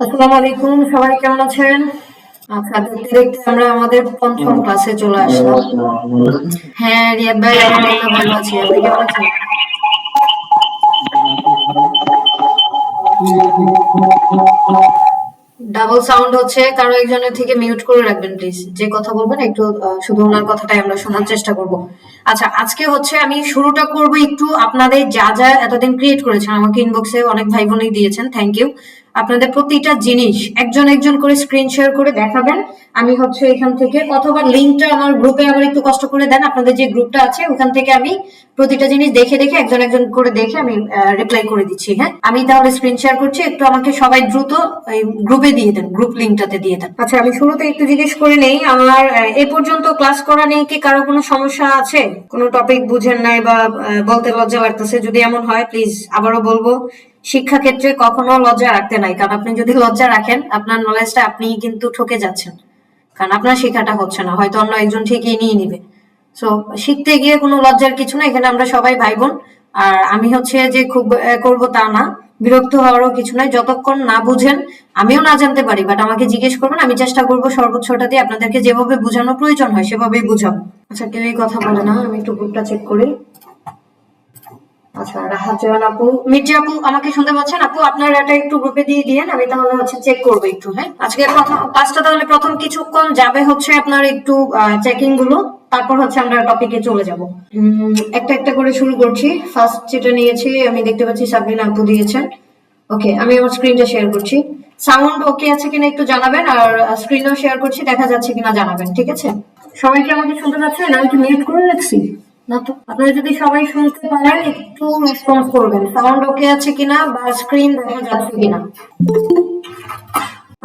আসসালামু আলাইকুম, সবাই কেমন আছেন? আচ্ছা, দেখতে দেখতে আমরা আমাদের পঞ্চম ক্লাসে চলে আসলাম। হ্যাঁ রিয়াদ ভাই, আলহামদুলিল্লাহ ভালো আছি। আপনি কেমন আছেন? ডাবল সাউন্ড হচ্ছে, কারো একজনের থেকে মিউট করে রাখবেন প্লিজ। যে কথা বলবেন একটু শুধু ওনার কথাটাই আমরা শোনার চেষ্টা করব। আচ্ছা, আজকে হচ্ছে আমি শুরুটা করব একটু আপনাদের যা যা এতদিন ক্রিয়েট করেছেন, আমাকে ইনবক্সে অনেক ভাই বোনই দিয়েছেন, থ্যাংক ইউ। আপনাদের প্রতিটা জিনিস একজন একজন করে স্ক্রিন শেয়ার করে দেখাবেন। আমি হচ্ছে এখান থেকে, অথবা লিঙ্কটা আমার গ্রুপে আমার একটু কষ্ট করে দেন, আপনাদের যে গ্রুপটা আছে ওখান থেকে আমি প্রতিটা জিনিস দেখে দেখে একজন একজন করে দেখে আমি রিপ্লাই করে দিচ্ছি। হ্যাঁ, আমি তাহলে স্ক্রিন শেয়ার করছি, একটু আমাকে সবাই দ্রুত গ্রুপে দিয়ে দেন, গ্রুপ লিঙ্কটাতে দিয়ে দেন। আচ্ছা, আমি শুরুতে একটু জিজ্ঞেস করে নেই, আমার এ পর্যন্ত ক্লাস করা নেই কি কারো কোনো সমস্যা আছে? কোনো টপিক বুঝেন নাই বা বলতে লজ্জা লাগতেছে? যদি এমন হয় প্লিজ আবারও বলবো, শিক্ষা ক্ষেত্রে কখনো লজ্জা রাখতে নাই, কারণ আপনি যদি লজ্জা রাখেন আপনার নলেজটা আপনি কিন্তু ঠকে যাচ্ছেন, কারণ আপনার শেখাটা হচ্ছে না, হয়তো অন্য একজন ঠিকই নিয়ে নিবে। সো শিখতে গিয়ে কোনো লজ্জার কিছু না, এখানে আমরা সবাই ভাই বোন। আর আমি হচ্ছে যে খুব করব তা না, বিরক্ত হওয়ারও কিছু নাই। যতক্ষণ না বুঝেন, আমিও না জানতে পারি, বাট আমাকে জিজ্ঞেস করবেন, আমি চেষ্টা করবো সর্বোচ্চটা দিয়ে আপনাদেরকে যেভাবে বোঝানোর প্রয়োজন হয় সেভাবেই বুঝাবো। আচ্ছা, কেউই কথা বলে না, আমি একটু গ্রুপটা চেক করি। আচ্ছা, রাহাত জাহান আপু, মির্জা আপু, আমাকে শুনতে পাচ্ছেন? আপু আপনার এটা একটু গ্রুপে দিয়ে দিয়েন, আমি তাহলে হচ্ছে চেক করবো একটু। হ্যাঁ, আজকে প্রথম ক্লাসটা তাহলে প্রথম কিছুক্ষণ যাবে হচ্ছে আপনার একটু চেকিং গুলো, তারপর হচ্ছে আমরা টপিকে চলে যাব। একটা একটা করে শুরু করছি। ফার্স্ট যেটা নিয়েছি, আমি দেখতে পাচ্ছি সাবরিনা আপু দিয়েছেন। ওকে, আমি আমার স্ক্রিনটা শেয়ার করছি। সাউন্ড ওকে আছে কিনা একটু জানাবেন, আর স্ক্রিনও শেয়ার করছি, দেখা যাচ্ছে কিনা জানাবেন, ঠিক আছে? সবাই কি আমাকে শুনতে পাচ্ছেন? আমি কি মিউট করে রাখছি? না তো। আপনারা যদি সবাই শুনতে পারেন একটু রেসপন্স করবেন, সাউন্ড ওকে আছে কিনা বা স্ক্রিন দেখা যাচ্ছে কিনা।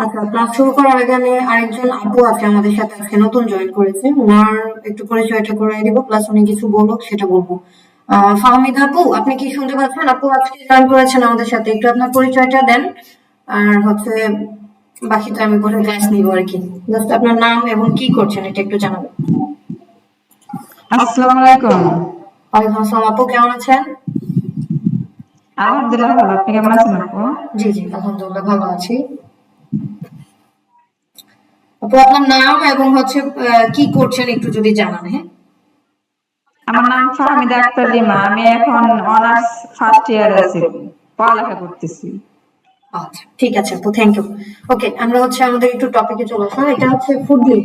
আচ্ছা, ক্লাস শুরু করার আগে আমি আরেকজন আপু আছে আমাদের সাথে, আজকে নতুন জয়েন করেছে, ওনার একটু পরিচয়টা করে দিব, প্লাস উনি কিছু বলুক সেটা বলবো। ফাহমিদা আপু, আপনি কি শুনতে পাচ্ছেন? আপু আজকে জয়েন করেছেন আমাদের সাথে, একটু আপনার পরিচয়টা দেন। আর হচ্ছে বাকিটা আমি পরে ক্লাস নিব আর কি। জাস্ট আপনার নাম এবং কি করছেন এটা একটু জানাবেন। আসসালামু আলাইকুম। ওয়ালাইকুম আসসালাম। আপু কেমন আছেন? আলহামদুলিল্লাহ ভালো। আপনি কেমন আছেন আপু? জি জি, আলহামদুলিল্লাহ ভালো আছি। আপু আপনার নাম এবং হচ্ছে কি করছেন একটু যদি জানান। হ্যাঁ, আমার নাম ফাহমিদা আক্তার লিমা। আমি এখন অনার্স ফার্স্ট ইয়ারে আছি, পড়ালেখা করতেছি। আচ্ছা ঠিক আছে আপু, থ্যাংক ইউ। ওকে, আমরা হচ্ছে আমাদের একটু টপিকে চলে আসলাম। এটা হচ্ছে ফুডলি।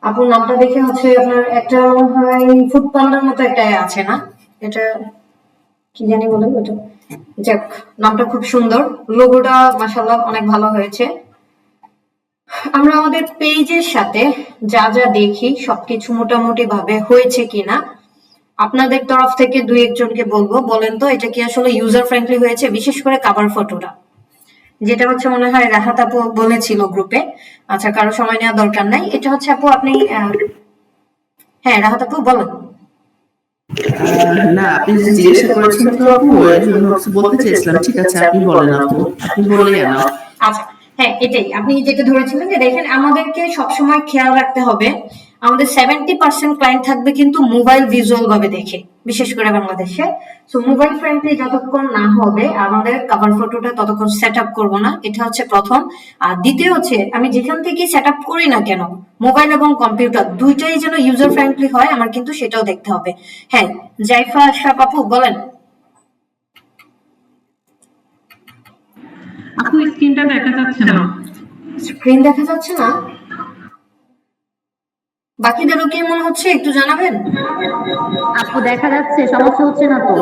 আপুর নামটা দেখে হচ্ছে আপনার একটা মনে হয় ফুড পান্ডার মতো একটা আছে না? এটা কি জানি বলে ওটা। যাক, নামটা খুব সুন্দর, লোগোটা মাশাআল্লাহ অনেক ভালো হয়েছে। আমরা আমাদের পেজের সাথে যা যা দেখি সবকিছু মোটামুটি ভাবে হয়েছে কিনা আপনাদের তরফ থেকে দুই একজনকে বলবো, বলেন তো এটা কি আসলে ইউজার ফ্রেন্ডলি হয়েছে? বিশেষ করে কভার ফটোটা, যেটা হচ্ছে মনে হয় রাহাত আপু বলেছিল গ্রুপে। আচ্ছা, কারো সময় নেওয়ার দরকার নাই, এটা হচ্ছে আপু আপনি হ্যাঁ রাহাত আপু বলেন। না, আপনি যে জিজ্ঞাসা করেছেন তো আপু, এর জন্য কিছু বলতে চেয়েছিলাম। ঠিক আছে, আপনি বলেন আপু, আপনি বললেই এনাফ। আচ্ছা, হ্যাঁ এটাই আপনি যেটা ধরেছিলেন, যে দেখেন আমাদেরকে সবসময় খেয়াল রাখতে হবে, আমাদের 70% ক্লায়েন্ট থাকবে কিন্তু মোবাইল ভিজুয়াল ভাবে দেখে, বিশেষ করে বাংলাদেশে। সো মোবাইল ফ্রেন্ডলি যতক্ষণ না হবে আমাদের কভার ফটোটা ততক্ষণ সেট আপ করবো না, এটা হচ্ছে প্রথম। আর দ্বিতীয় হচ্ছে, আমি যেখান থেকে সেট আপ করি না কেন, মোবাইল এবং কম্পিউটার দুইটাই যেন ইউজার ফ্রেন্ডলি হয়, আমার কিন্তু সেটাও দেখতে হবে। হ্যাঁ, জাইফা আশরাফ আপু বলেন। আপু স্ক্রিনটা দেখা যাচ্ছে না। স্ক্রিন দেখা যাচ্ছে না? বাকিদেরও কি মনে হচ্ছে একটু জানাবেন। আপু দেখা যাচ্ছে, সমস্যা হচ্ছে না তো?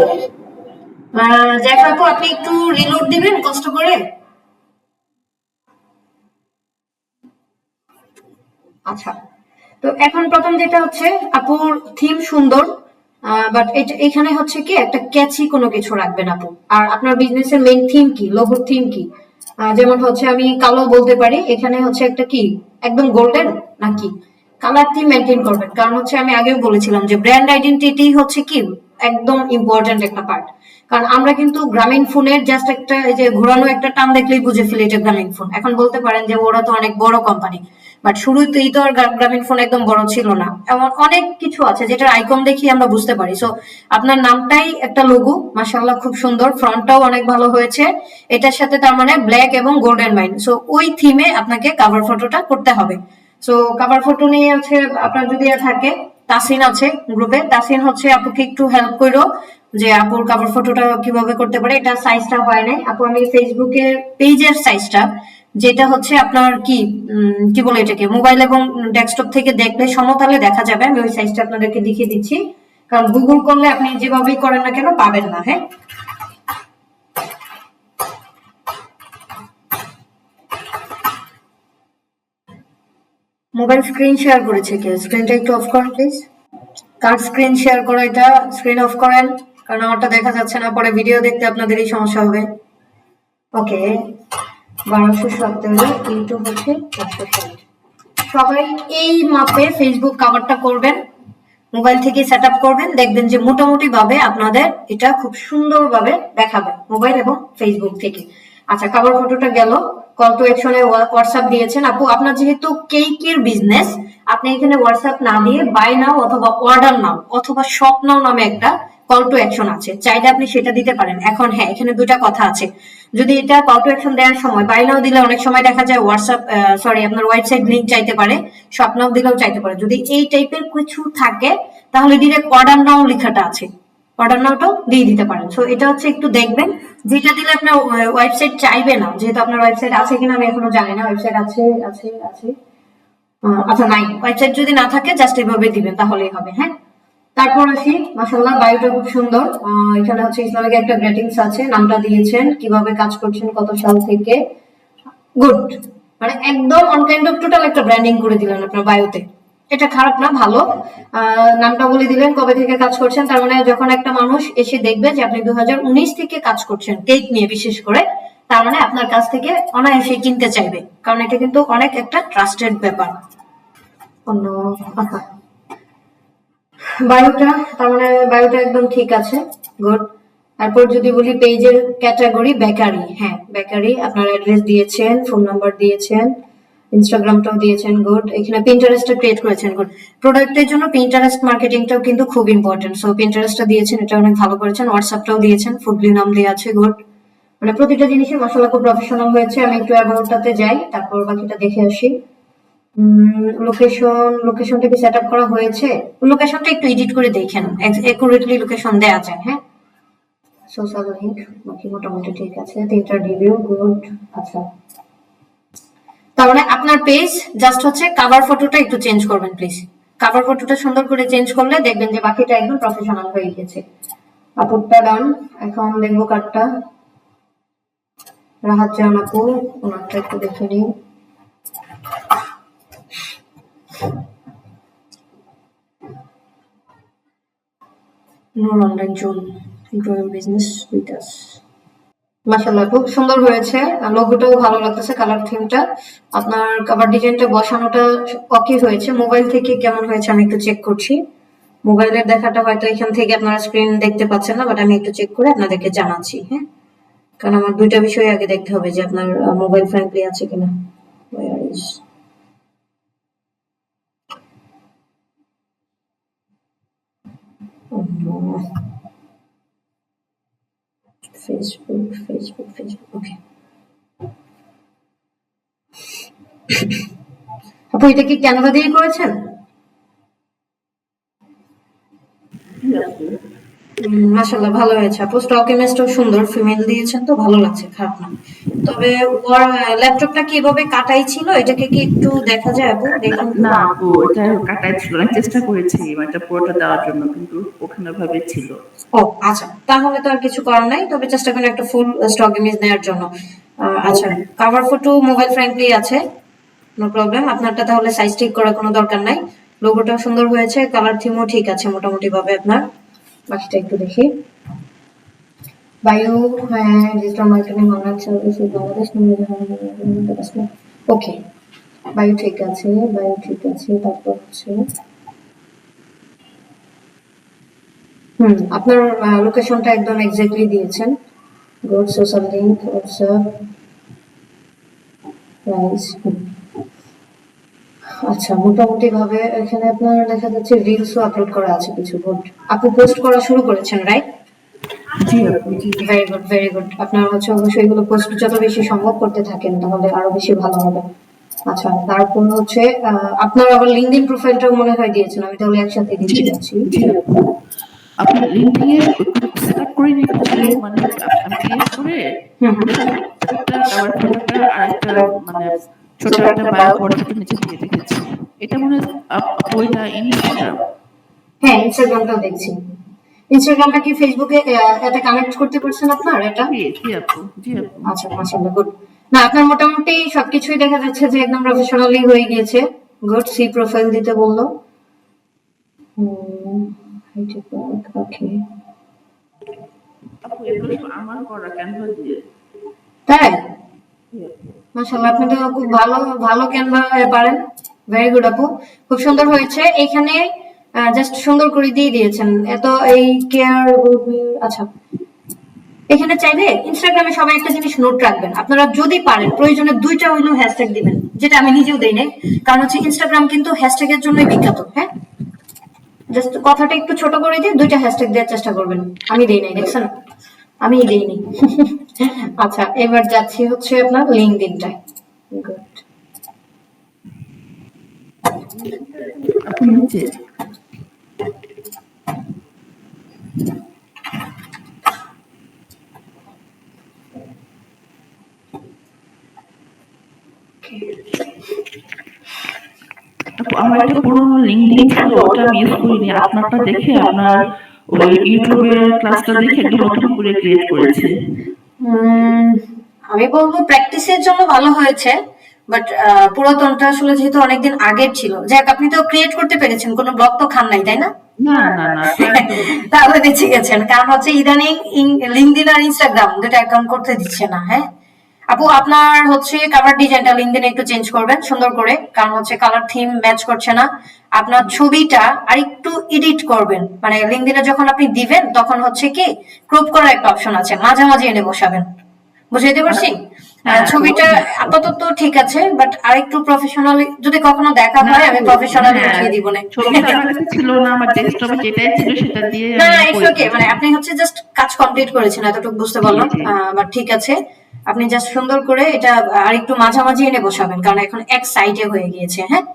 জাইফা আপু আপনি একটু রিলোড দিবেন কষ্ট করে। আচ্ছা, তো এখন প্রথম যেটা হচ্ছে, আপুর থিম সুন্দর, বাট এখানে হচ্ছে কি একটা ক্যাচি কোনো কিছু রাখবেন আপু। আর আপনার বিজনেসের মেইন থিম কি, লোগোর থিম কি? যেমন হচ্ছে আমি কালো বলতে পারি, এখানে হচ্ছে একটা কি একদম গোল্ডেন নাকি কালার থিম মেনটেন করবেন, কারণ হচ্ছে আমি আগেও বলেছিলাম যে ব্র্যান্ড আইডেন্টিটি হচ্ছে কি একদম ইম্পর্টেন্ট একটা পার্ট। কারণ আমরা কিন্তু গ্রামীণ ফোনের জাস্ট একটা এই যে ঘোরানো একটা টান দেখলেই বুঝে ফেলি এটা গ্রামীণ ফোন। এখন বলতে পারেন যে ওরা তো অনেক বড় কোম্পানি, বাট শুরুতেই তো আর গ্রামীণ ফোন একদম বড় ছিল না, এমন অনেক কিছু আছে যেটার আইকন দেখি আমরা বুঝতে পারি। সো আপনার নামটাই একটা লোগো, মাশাআল্লাহ খুব সুন্দর, ফ্রন্টটাও অনেক ভালো হয়েছে এটার সাথে, তার মানে ব্ল্যাক এবং গোল্ডেন মাইন। সো ওই থিমে আপনাকে কাভার ফটোটা করতে হবে। সো কাভার ফটো নিয়ে হচ্ছে আপনার যদি থাকে, তাসিন আছে গ্রুপে, তাসিন হচ্ছে আপুকে একটু হেল্প করো যে আপুর কাভার ফটোটা কিভাবে করতে পারে। এটা সাইজটা হয় নাই আপু, আমি ফেসবুকের পেজের সাইজটা যেটা হচ্ছে আপনার কি বলে এটাকে, মোবাইল এবং ডেস্কটপ থেকে দেখলে সমতলে দেখা যাবে, আমি ওই সাইজটা আপনাদেরকে দেখিয়ে দিচ্ছি, কারণ গুগল করলে আপনি যেভাবেই করেন না কেন পাবেন না। হ্যাঁ, মোবাইল স্ক্রিন শেয়ার করেছে কে? স্ক্রিনটা একটু অফ করেন প্লিজ। কার স্ক্রিন শেয়ার করো, এটা স্ক্রিন অফ করেন, কারণ আমারটা দেখা যাচ্ছে না, পরে ভিডিও দেখতে আপনাদেরই সমস্যা হবে। ওকে, 1217 কিন্তু হচ্ছে 460। সবাই এই মাপে ফেসবুক কাভারটা করবেন, মোবাইল থেকে সেট আপ করবেন, দেখবেন যে মোটামুটি ভাবে আপনাদের এটা খুব সুন্দরভাবে দেখাবে মোবাইল এবং ফেসবুক থেকে। আচ্ছা, কাভার ফটোটা গেল। কল টু অ্যাকশনে হোয়াটসঅ্যাপ দিয়েছেন আপু, আপনার যেহেতু কেকের বিজনেস, আপনি এখানে হোয়াটসঅ্যাপ না দিয়ে বাই নাও অথবা অর্ডার নাও অথবা শপ নাও নামে একটা কল টু অ্যাকশন আছে, চাইলে আপনি সেটা দিতে পারেন। এখন হ্যাঁ, এখানে দুটা কথা আছে, যদি এটা কল টু অ্যাকশন দেওয়ার সময় বাই নাও দিলে অনেক সময় দেখা যায় হোয়াটসঅ্যাপ আপনার ওয়েবসাইট লিংক চাইতে পারে, শপ নাও দিলেও চাইতে পারে। যদি এই টাইপের কিছু থাকে তাহলে ডিরেক্ট অর্ডার নাও লেখাটা আছে, অর্ডার নাওটাও দিয়ে দিতে পারেন। সো এটা হচ্ছে একটু দেখবেন, যেটা দিলে আপনার ওয়েবসাইট চাইবে না, যেহেতু আপনার ওয়েবসাইট আছে কিনা আমি এখনো জানি না। ওয়েবসাইট আছে আছে আছে আচ্ছা নাই, ওয়েবসাইট যদি না থাকে জাস্ট এভাবে দিবেন তাহলেই হবে। হ্যাঁ, তারপর আসি, মাশাআল্লাহ বায়োটা খুব সুন্দর। এখানে হচ্ছে ইসলামিক একটা গ্রেটিংস আছে, নামটা দিয়েছেন, কিভাবে কাজ করছেন, কত সাল থেকে, গুড, মানে একদম অন কাইন্ড অফ টোটাল একটা ব্র্যান্ডিং করে দিলেন আপনার বায়োতে। এটা খারাপ না, ভালো। নামটা বলে দিলেন, কবে থেকে কাজ করছেন, তার মানে যখন একটা মানুষ এসে দেখবে যে আপনি 2019 থেকে কাজ করছেন কেক নিয়ে বিশেষ করে, তার মানে আপনার কাছ থেকে অনায়াসে কিনতে চাইবে, কারণ এটা কিন্তু অনেক একটা ট্রাস্টেড ব্যাপার। অন্য আচ্ছা, বায়োটা, তার মানে বায়োটা একদম ঠিক আছে, গুড। তারপর যদি বলি পেজের ক্যাটাগরি বেকারি, হ্যাঁ বেকারি, আপনার অ্যাড্রেস দিয়েছেন, ফোন নাম্বার দিয়েছেন, ইনস্টাগ্রামটাও দিয়েছেন, গুড। এখানে পিন্টারেস্টটা ক্রিয়েট করেছেন, গুড। প্রোডাক্টের জন্য পিন্টারেস্ট মার্কেটিংটাও কিন্তু খুব ইম্পর্টেন্ট, সো পিন্টারেস্টটা দিয়েছেন, এটা অনেক ভালো করেছেন। হোয়াটসঅ্যাপটাও দিয়েছেন, ফুডলি নাম দেওয়া আছে, গুড। মানে প্রতিটা জিনিসই মাশাআল্লাহ খুব প্রফেশনাল হয়েছে। আমি একটু অ্যাবাউটটাতে যাই, তারপর বাকিটা দেখে আসি। লোকেশনটা কি সেট আপ করা হয়েছে? লোকেশনটা একটু এডিট করে দেখেন, একুরেটলি লোকেশন দেয়া যায়। হ্যাঁ, সোশ্যাল লিংক বাকি মোটামুটি ঠিক আছে, তিনটা রিভিউ, গুড। আচ্ছা, তার মানে আপনার পেজ জাস্ট হচ্ছে কাভার ফটোটা একটু চেঞ্জ করবেন প্লিজ। কাভার ফটোটা সুন্দর করে চেঞ্জ করলে দেখবেন যে বাকিটা একদম প্রফেশনাল হয়ে গেছে। আপুরটা ডান, এখন দেখবো কার্ডটা। রাহাত জাহান আপু, ওনারটা একটু দেখে নিই। Noor online zone, growing business with us. মাশাআল্লাহ খুব সুন্দর হয়েছে, লোগোটাও ভালো লাগতেছে, কালার থিমটা, আপনার কভার ডিজাইনটা বসানোটা ওকে হয়েছে। মোবাইল থেকে কেমন হয়েছে আমি একটু চেক করছি। মোবাইলের দেখাটা হয়তো এখান থেকে আপনারা স্ক্রিন দেখতে পাচ্ছেন না, বাট আমি একটু চেক করে আপনাদেরকে জানাচ্ছি। হ্যাঁ, কারণ আমার দুইটা বিষয় আগে দেখতে হবে যে আপনার মোবাইল ফ্রেন্ডলি আছে কিনা। Where is oh no. Facebook, ওকে। আপু এটা কি ক্যানভা দিয়ে করেছেন? মাশাআল্লাহ ভালো হয়েছে আপু, স্টক ইমেজটাও সুন্দর, ফিমেল দিয়েছেন তো ভালো লাগছে, খারাপ না। তবে ল্যাপটপটা কি এভাবে কাটাই ছিল, এটাকে কি একটু দেখা যায় আপু, দেখুন। না আপু, এটা কাটাই ছিল না, চেষ্টা করেছি এটা পুরোটা দেওয়ার জন্য, কিন্তু ওখানে ভাবে ছিল। ও আচ্ছা, তাহলে তো আর কিছু করার নাই, তবে চেষ্টা করেন একটা ফুল স্টক ইমেজ নেওয়ার জন্য। আচ্ছা, কাভার ফটো মোবাইল ফ্রেন্ডলি আছে, নো প্রবলেম। আপনারটা তাহলে সাইজ ঠিক করার কোনো দরকার নাই। লোগোটা সুন্দর হয়েছে, কালার থিমও ঠিক আছে মোটামুটি ভাবে আপনার। বাকিটা একটু দেখি। বায়ো, হ্যাঁ digital marketing online service Bangladesh, okay bio ঠিক আছে, বায়ো ঠিক আছে। তারপর হচ্ছে আপনার লোকেশনটা একদম এক্স্যাক্টলি দিয়েছেন, good. Social link, WhatsApp, price, আচ্ছা, মোটামুটি ভাবে এখানে আপনার দেখা যাচ্ছে রিলসও আপলোড করা আছে কিছু। গুড, আপু পোস্ট করা শুরু করেছেন, রাইট? জি আপু, জি। Very good, very good. আপনার হচ্ছে অবশ্যই এগুলো পোস্ট যত বেশি সম্ভব করতে থাকেন তাহলে আরো বেশি ভালো হবে। আচ্ছা, তারপর হচ্ছে আপনার আবার লিঙ্কডইন প্রোফাইলটাও মনে হয় দিয়েছেন, আমি তাহলে একসাথে জি দিতে যাচ্ছি। জি আপু, আপনি লিঙ্কডইনে সেট আপ করে নিয়েছি, মানে আমি ক্রিয়েট করে হুম হুম। একটা কভার ফটোটা আর একটা মানে ছোট একটা বায়ো ফটো নিচে দিয়ে রেখেছি। এটা মনে হয় আপু এটা ইনস্টাগ্রাম। হ্যাঁ, ইনস্টাগ্রামটাও দেখছি। ইনস্টাগ্রামটা কি ফেসবুকে এটা কানেক্ট করতে পারছেন আপনার এটা? জি জি আপু, জি আপু। আচ্ছা, মাশাআল্লাহ, গুড। না, আপনার মোটামুটি সবকিছুই দেখা যাচ্ছে যে একদম প্রফেশনালি হয়ে গিয়েছে। গুড, সি প্রোফাইল দিতে বললো। ওকে, আপু এগুলো সব আমার করা ক্যানভা দিয়ে। তাই? জি আপু। মাশাআল্লাহ, আপনি তো খুব ভালো ভালো ক্যানভা পারেন। ভেরি গুড আপু, খুব সুন্দর হয়েছে। এখানে জাস্ট সুন্দর করে দিয়ে দিয়েছেন এত এই কেয়ার। আচ্ছা, এখানে চাইলে ইনস্টাগ্রামে সবাই একটা জিনিস নোট রাখবেন, আপনারা যদি পারেন প্রয়োজনে 2টা হইলেও হ্যাশট্যাগ দিবেন, যেটা আমি নিজেও দেই নাই। কারণ হচ্ছে ইনস্টাগ্রাম কিন্তু হ্যাশট্যাগের জন্যই বিখ্যাত। হ্যাঁ, জাস্ট কথাটা একটু ছোট করে দিয়ে 2টা হ্যাশট্যাগ দেওয়ার চেষ্টা করবেন। আমি দেই নাই, দেখছেন? আমি দেইনি। আচ্ছা, এবার যাচ্ছি হচ্ছে আপনার লিঙ্কডইনটায়। গুড। আপু নিচে আপু আমার একটা পুরোনো লিঙ্কডইন ছিল, ওটা আমি ইউজ করিনি। আপনারটা দেখে আপনার ওই ইউটিউবের ক্লাসটা দেখে একদম নতুন করে ক্রিয়েট করেছি। উম, আমি বলবো প্র্যাকটিসের জন্য ভালো হয়েছে, বাট পুরাতনটা আসলে যেহেতু অনেকদিন আগের ছিল, যাক আপনি তো ক্রিয়েট করতে পেরেছেন, কোনো ব্লক তো খান নাই, তাই না? না না না, তাহলে বেঁচে গেছেন, কারণ হচ্ছে ইদানিং লিঙ্কডইন আর ইনস্টাগ্রাম দুটো অ্যাকাউন্ট করতে দিচ্ছে না। হ্যাঁ আপু, আপনার হচ্ছে কাভার ডিজাইনটা লিঙ্কডইনে একটু চেঞ্জ করবেন সুন্দর করে, কারণ হচ্ছে কালার থিম ম্যাচ করছে না। আপনার ছবিটা আরেকটু এডিট করবেন, মানে লিঙ্কডইনে যখন আপনি দিবেন তখন হচ্ছে কি ক্রপ করার একটা অপশন আছে, মাঝামাঝি এনে বসাবেন। বুঝাইতে পারছি? ছবিটা আপাতত ঠিক আছে, বাট আরেকটু প্রফেশনাল যদি কখনো দেখা হয় আমি প্রফেশনালি উঠিয়ে দিব না। ছবিটা আমার কাছে ছিল না, আমার ডেস্কটপে যেটাই ছিল সেটা দিয়ে না, আমি ইটস ওকে, মানে আপনি হচ্ছে জাস্ট কাজ কমপ্লিট করেছেন এতটুকু বুঝতে পারলাম। জি, জি। বাট ঠিক আছে, আপনি জাস্ট সুন্দর করে এটা আরেকটু মাঝামাঝি এনে বসাবেন, কারণ এখন এক সাইডে হয়ে গিয়েছে। হ্যাঁ,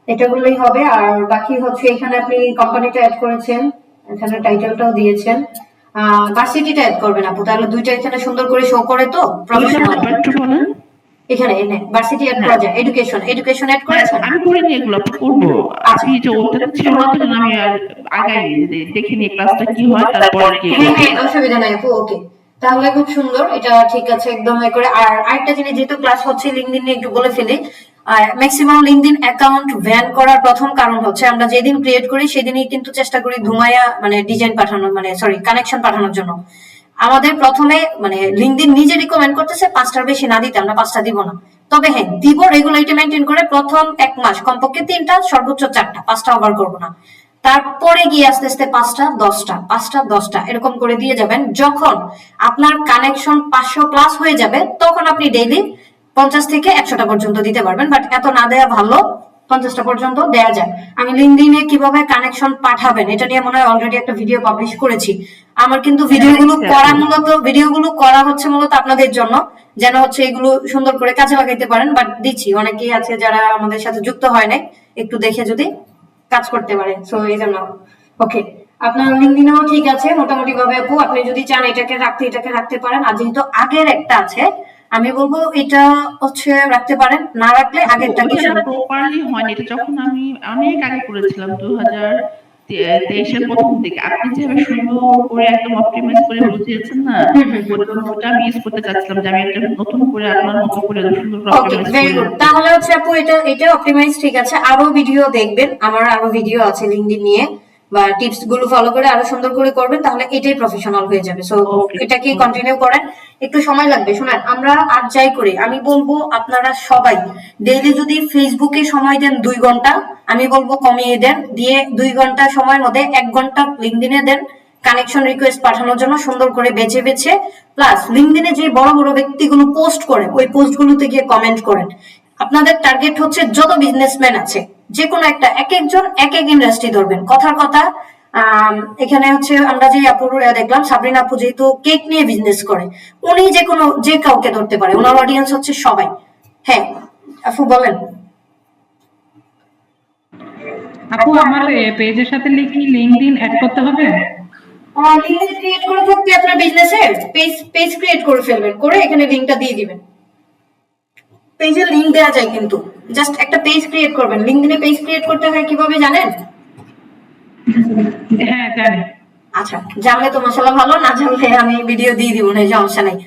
এটা বললেই হবে। আর বাকি হচ্ছে এখানে আপনি কোম্পানিটা অ্যাড করেছেন, এখানে টাইটেলটাও দিয়েছেন। ভার্সিটিটা অ্যাড করবেন আপু, তাহলে দুইটা এখানে সুন্দর করে শো করে তো প্রফেশনাল। একটু বলেন। এখানে এনে ভার্সিটি অ্যাড করা যায়, এডুকেশন এডুকেশন অ্যাড করেছেন? আমি করিনি এগুলো, আপনি করবো। আপনি যে ওটাতে ছিল না তো, জন্য আমি আর আগাই দেখিনি ক্লাসটা কি হয়, তারপর কি হ্যাঁ হ্যাঁ, অসুবিধা নাই আপু, ওকে। তাহলে খুব সুন্দর, এটা ঠিক আছে একদম এ করে। আর আরেকটা জিনিস, যেহেতু ক্লাস হচ্ছে লিঙ্কডইন নিয়ে একটু বলে ফেলি। আর ম্যাক্সিমাম লিঙ্কডইন অ্যাকাউন্ট ব্যান করার প্রথম কারণ হচ্ছে আমরা যেদিন ক্রিয়েট করি সেদিনই কিন্তু চেষ্টা করি ধুমায়া মানে ডিজাইন পাঠানো, মানে সরি কানেকশন পাঠানোর জন্য। আমাদের প্রথমে মানে লিঙ্কডইন নিজে রিকমেন্ড করতেছে 5টার বেশি না দিতে, আমরা 5টা দিব না। তবে হ্যাঁ দিব, রেগুলারিটি মেনটেন করে প্রথম 1 মাস কমপক্ষে 3টা, সর্বোচ্চ 4টা, 5টা ওভার করবো না। তারপরে গিয়ে আস্তে আস্তে 5টা 10টা 5টা 10টা এরকম করে দিয়ে যাবেন। যখন আপনার কানেকশন 500 প্লাস হয়ে যাবে তখন আপনি ডেইলি 50 থেকে 100টা পর্যন্ত দিতে পারবেন, বাট এত না দেয়া ভালো। 50টা পর্যন্ত দেয়া যায়। আমি লিঙ্কডইনে কিভাবে কানেকশন পাঠাবেন এটা নিয়ে মনে হয় অলরেডি একটা ভিডিও পাবলিশ করেছি। আমার কিন্তু ভিডিওগুলো করা হচ্ছে মূলত আপনাদের জন্য, যেন হচ্ছে এগুলো সুন্দর করে কাজে লাগাইতে পারেন। বাট দিচ্ছি, অনেকেই আছে যারা আমাদের সাথে যুক্ত হয় নাই, একটু দেখে যদি কাজ করতে পারে, সো এই জন্য। ওকে, আপনার লিঙ্কডইনও ঠিক আছে মোটামুটি ভাবে আপু, আপনি যদি চান এটাকে রাখতে পারেন। আর যেহেতু আগের একটা আছে, আমি বলবো এটা হচ্ছে রাখতে পারেন, না রাখলে আগেরটা কিছু। প্রপারলি হয়নি। এটা যখন আমি অনেক আগে করেছিলাম 2023-এর প্রথম দিকে, আপনি যেভাবে সুন্দর করে একদম অপটিমাইজ করে বুঝিয়েছেন না, ওটা আমি ইউজ করতে চাচ্ছিলাম যে আমি একটা নতুন করে আপনার মতো করে সুন্দর করে ওকে, অপটিমাইজ ভেরি করে। গুড। তাহলে হচ্ছে আপু এটা অপটিমাইজ ঠিক আছে। আরো ভিডিও দেখবেন, আমার আরো ভিডিও আছে লিঙ্কডইন নিয়ে, বা টিপস গুলো ফলো করে আরো সুন্দর করে করবেন, তাহলে এটাই প্রফেশনাল হয়ে যাবে। So Okay. এটাকে কন্টিনিউ করেন, একটু সময় লাগবে। শোনেন, আমরা আর যাই করি, আমি বলবো আপনারা সবাই ডেইলি যদি ফেসবুকে সময় দেন 2 ঘন্টা, আমি বলবো কমিয়ে দেন, দিয়ে 2 ঘন্টা সময়ের মধ্যে 1 ঘন্টা লিঙ্কডইনে দেন কানেকশন রিকোয়েস্ট পাঠানোর জন্য, সুন্দর করে বেছে বেছে। প্লাস লিঙ্কডইনে যে বড় বড় ব্যক্তিগুলো পোস্ট করে ওই পোস্টগুলোতে গিয়ে কমেন্ট করেন। আপনাদের টার্গেট হচ্ছে যত বিজনেসম্যান আছে যে কোনো একটা, এক একজন এক এক ইন্ডাস্ট্রি ধরবেন। কথার কথা এখানে হচ্ছে আমরা যে আপুর দেখলাম সাবরিনা আপু যেহেতু কেক নিয়ে বিজনেস করে, উনি যে কাউকে ধরতে পারে, ওনার অডিয়েন্স হচ্ছে সবাই। হ্যাঁ আপু বলেন। আপু আমার পেজের সাথে লিংকডইন অ্যাড করতে হবে? লিংক ক্রিয়েট করে থাকতে আপনার বিজনেসের পেজ ক্রিয়েট করে ফেলবেন, করে এখানে লিংকটা দিয়ে দিবেন। পেজের লিংক দেওয়া যায়, কিন্তু জাস্ট একটা পেজ ক্রিয়েট করবেন। লিংকডইনে পেজ ক্রিয়েট করতে হয় কিভাবে জানেন? হ্যাঁ জানি। আচ্ছা, জানলে তো মাশাআল্লাহ ভালো, না জানলে আমি ভিডিও দিয়ে দিব, না সমস্যা নাই।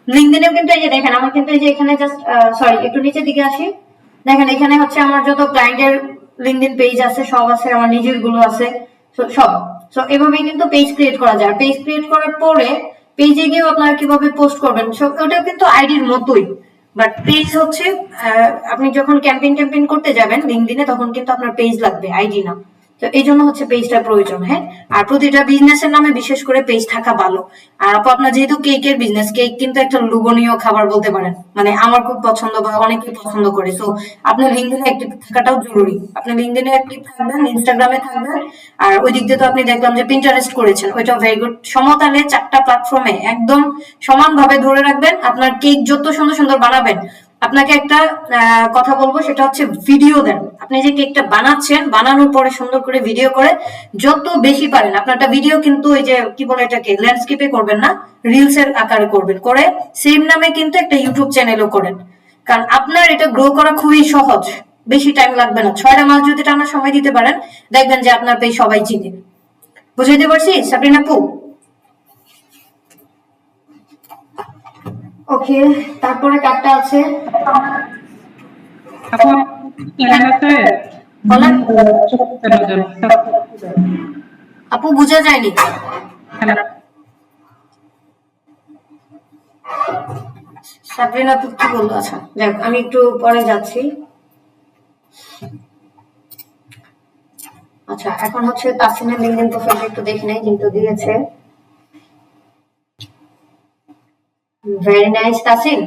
লিংকডইনেও কিন্তু এই যে দেখেন, আমার কিন্তু এই যে এখানে জাস্ট সরি একটু নিচের দিকে আসি, দেখেন এখানে হচ্ছে আমার যত ক্লায়েন্টের লিংকডইন পেজ আছে সব আছে, আমার নিজের গুলো আছে সব। সো এভাবেই কিন্তু পেজ ক্রিয়েট করা যায়। পেজ ক্রিয়েট করার পরে পেজে গিয়ে আপনারা কিভাবে পোস্ট করবেন, ওটাও কিন্তু আইডির মতোই, বাট পেজ হচ্ছে আপনি যখন ক্যাম্পেইন করতে যাবেন লিংকডইনে, তখন কিন্তু আপনার পেজ লাগবে, আইডি না। তো এই জন্য হচ্ছে পেজটা প্রয়োজন। হ্যাঁ, আর প্রতিটা বিজনেসের নামে বিশেষ করে পেজ থাকা ভালো। আর আপু আপনার যেহেতু কেকের বিজনেস, কেক কিন্তু একটা লোভনীয় খাবার বলতে পারেন, মানে আমার খুব পছন্দ বা অনেকেই পছন্দ করে। তো আপনার লিঙ্কডইনে অ্যাক্টিভ থাকাটাও জরুরি। আপনি লিঙ্কডইনে অ্যাক্টিভ থাকবেন, ইনস্টাগ্রামে থাকবেন, আর ওই দিক দিয়ে তো আপনি দেখলাম যে পিন্টারেস্ট করেছেন, ওইটাও ভেরি গুড। সমতালে 4টা প্ল্যাটফর্মে একদম সমানভাবে ধরে রাখবেন। আপনার কেক যত সুন্দর সুন্দর বানাবেন, আপনাকে একটা কথা বলবো, সেটা হচ্ছে ভিডিও দেন। আপনি যে কেকটা বানাচ্ছেন, বানানোর পরে সুন্দর করে ভিডিও করে যত বেশি পারেন, আপনারটা ভিডিও কিন্তু ওই যে কি বলে এটাকে ল্যান্ডস্কেপে করবেন না, রিলস এর আকারে করবেন, করে সেম নামে কিন্তু একটা ইউটিউব চ্যানেলও করেন। কারণ আপনার এটা গ্রো করা খুবই সহজ, বেশি টাইম লাগবে না। 6টা মাস যদি টানা সময় দিতে পারেন, দেখবেন যে আপনার পেজ সবাই চিনে। বুঝাইতে পারছি সাবরিনা আপু? ওকে, তারপরে কাটটা আছে আপু চ্যানেল আছে? বলেন। চ্যানেল আপু বুঝা যায়নি। সাবরিনা আপু কি বললো? আচ্ছা দেখ, আমি একটু পরে যাচ্ছি। আচ্ছা, এখন হচ্ছে তাসিনের লিঙ্কডইন প্রোফাইলটা একটু দেখে নেই, কিন্তু দিয়েছে। Very nice Tasin.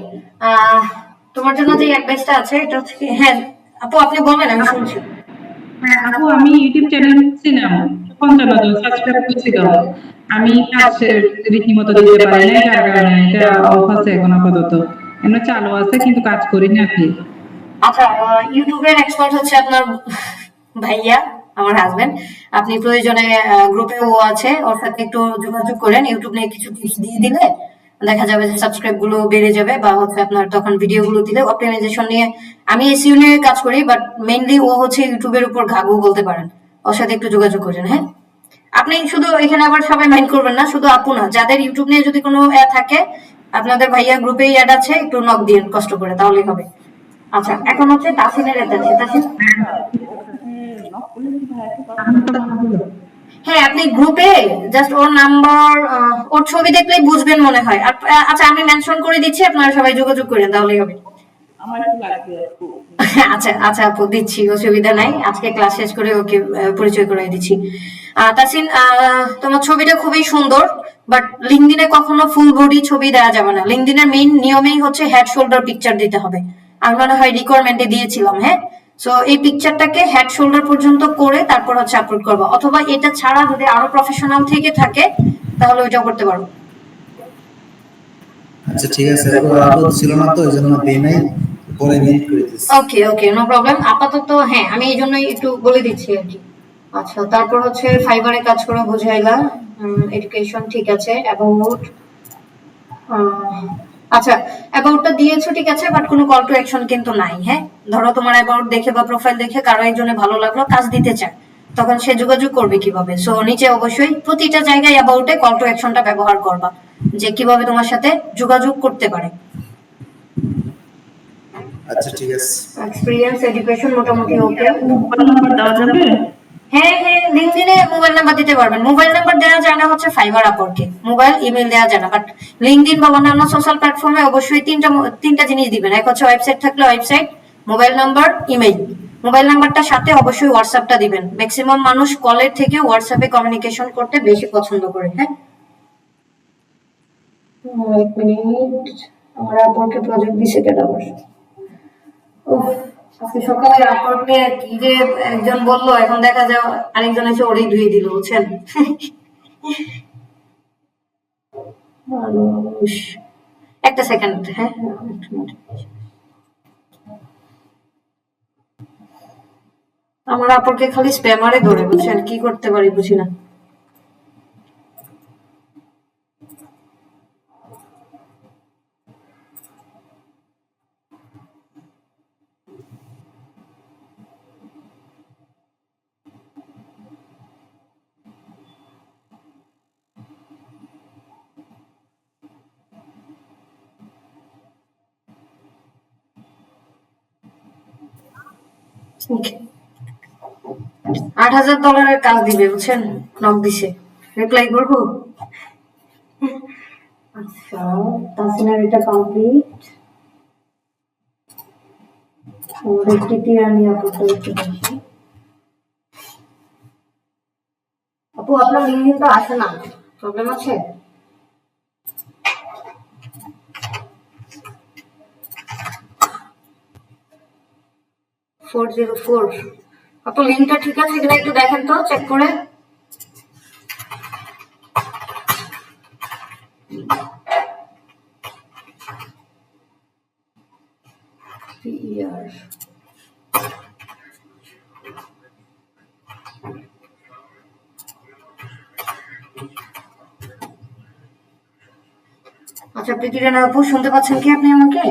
তোমার জন্য যে অ্যাডভাইসটা আছে এটা হচ্ছে হ্যাঁ আপু আপনি বলেন, আমি শুনছি। হ্যাঁ আপু, আমি ইউটিউব চ্যানেল ছিলাম 55 জন সাবস্ক্রাইব করছিল। আমি কাজ রীতিমতো দিতে পারি না, যার কারণে এটা অফ আছে এখন আপাতত। এমনি চালু আছে কিন্তু কাজ করি না আর কি। আচ্ছা, ইউটিউবের এক্সপার্ট হচ্ছে আপনার ভাইয়া, আমার হাজবেন্ড। আপনি প্রয়োজনে গ্রুপে ও আছে, ওর সাথে একটু যোগাযোগ করেন, ইউটিউব নিয়ে কিছু টিপস দিয়ে দিলে দেখা যাবে যে সাবস্ক্রাইব গুলো বেড়ে যাবে, বা হচ্ছে আপনার তখন ভিডিও গুলো দিলে অপটিমাইজেশন নিয়ে। আমি এসইও নিয়ে কাজ করি, বাট মেইনলি ও হচ্ছে ইউটিউবের উপর ঘাগু বলতে পারেন। ওর সাথে একটু যোগাযোগ করেন। হ্যাঁ, আপনি শুধু এখানে আবার সবাই মাইন্ড করবেন না, শুধু আপু না, যাদের ইউটিউব নিয়ে যদি কোনো থাকে, আপনাদের ভাইয়া গ্রুপেই অ্যাড আছে, একটু নক দিন কষ্ট করে, তাহলেই হবে। আচ্ছা, এখন হচ্ছে তাসিনের অ্যাড আছে। তাসিন, হ্যাঁ আপনি গ্রুপে জাস্ট ওর নাম্বার, ওর ছবি দেখলেই বুঝবেন মনে হয়। আচ্ছা আমি মেনশন করে দিচ্ছি, আপনারা সবাই যোগাযোগ করেন, তাহলেই হবে। আমার একটু লাগবে আপু। আচ্ছা আচ্ছা আপু দিচ্ছি, অসুবিধা নাই। আজকে ক্লাস শেষ করে ওকে পরিচয় করাই দিচ্ছি। তাসিন, তোমার ছবিটা খুবই সুন্দর, বাট লিঙ্কডইনে কখনো ফুল বডি ছবি দেওয়া যাবে না। লিঙ্কডইনের মেইন নিয়মেই হচ্ছে হেড শোল্ডার পিকচার দিতে হবে। আমি মনে হয় রিকোয়ারমেন্টে দিয়েছিলাম। হ্যাঁ, সো এই পিকচারটাকে হেড শোল্ডার পর্যন্ত করে তারপর হচ্ছে আপলোড করবো, অথবা এটা ছাড়া যদি আরো প্রফেশনাল থেকে থাকে তাহলে ওইটা করতে পারো। আচ্ছা ঠিক আছে, আপলোড ছিল না তো এই জন্য দেই নাই, পরে মিট করে দিচ্ছি। ওকে ওকে, নো প্রবলেম। আপাতত হ্যাঁ আমি এই জন্যই একটু বলে দিচ্ছি আর কি। আচ্ছা, তারপর হচ্ছে ফাইবারে কাজ করে বুঝাইলা, এডুকেশন ঠিক আছে, অ্যাবাউট আচ্ছা অ্যাবাউটটা দিয়েছো ঠিক আছে, বাট কোনো কল টু অ্যাকশন কিন্তু নাই। হ্যাঁ, ধরো তোমার অ্যাবাউট দেখে বা প্রোফাইল দেখে কারো একজনে ভালো লাগলো, কাজ দিতে চায়, তখন সে যোগাযোগ করবে কিভাবে? সো নিচে অবশ্যই প্রতিটা জায়গায় অ্যাবাউটে কল টু অ্যাকশনটা ব্যবহার করবা, যে কিভাবে তোমার সাথে যোগাযোগ করতে পারে। আচ্ছা ঠিক আছে। এক্সপেরিয়েন্স, এডুকেশন মোটামুটি ওকে। মোবাইল নাম্বার দেওয়া যাবে? হ্যাঁ হ্যাঁ, লিঙ্কডইনে মোবাইল নাম্বার দিতে পারবেন। মোবাইল নাম্বার দেওয়া যায় না হচ্ছে ফাইবার আপওয়ার্কে, মোবাইল ইমেল দেওয়া যায় না, বাট লিঙ্কডইন বা অন্যান্য সোশ্যাল প্ল্যাটফর্মে অবশ্যই তিনটা জিনিস দিবেন। এক হচ্ছে ওয়েবসাইট থাকলে website, mobile number, email. Mobile নাম্বারটার সাথে অবশ্যই হোয়াটসঅ্যাপটা দিবেন। ম্যাক্সিমাম মানুষ কলের থেকে হোয়াটসঅ্যাপে কমিউনিকেশন করতে বেশি পছন্দ করে। হ্যাঁ, এক মিনিট, আমার আপওয়ার্কে প্রজেক্ট দিছে কেন আবার? উফ, আজকে সকালে আপলোড নিয়ে কি যে একজন বললো, এখন দেখা যায় আরেকজন এসে ওরেই ধুয়ে দিল, বুঝছেন? মানুষ। একটা সেকেন্ড, হ্যাঁ একটা minute। আমার আপুকে খালি স্প্যামারে ধরে, বুঝছেন? কি করতে পারি বুঝি না। Okay. $8,000 কাজ দিবে, বুঝছেন? নক দিছে, রিপ্লাই করবো। আচ্ছা, তাসিনার এটা কমপ্লিট। আমাদের তৃতীয় নিয়ে আপু আপু আপনার লিঙ্ক তো আসে না, প্রবলেম আছে? $404। আপু লিঙ্কটা ঠিক আছে কিনা একটু দেখেন তো, চেক করে। আচ্ছা প্রীতিরানা আপু, শুনতে পাচ্ছেন কি আপনি আমাকে?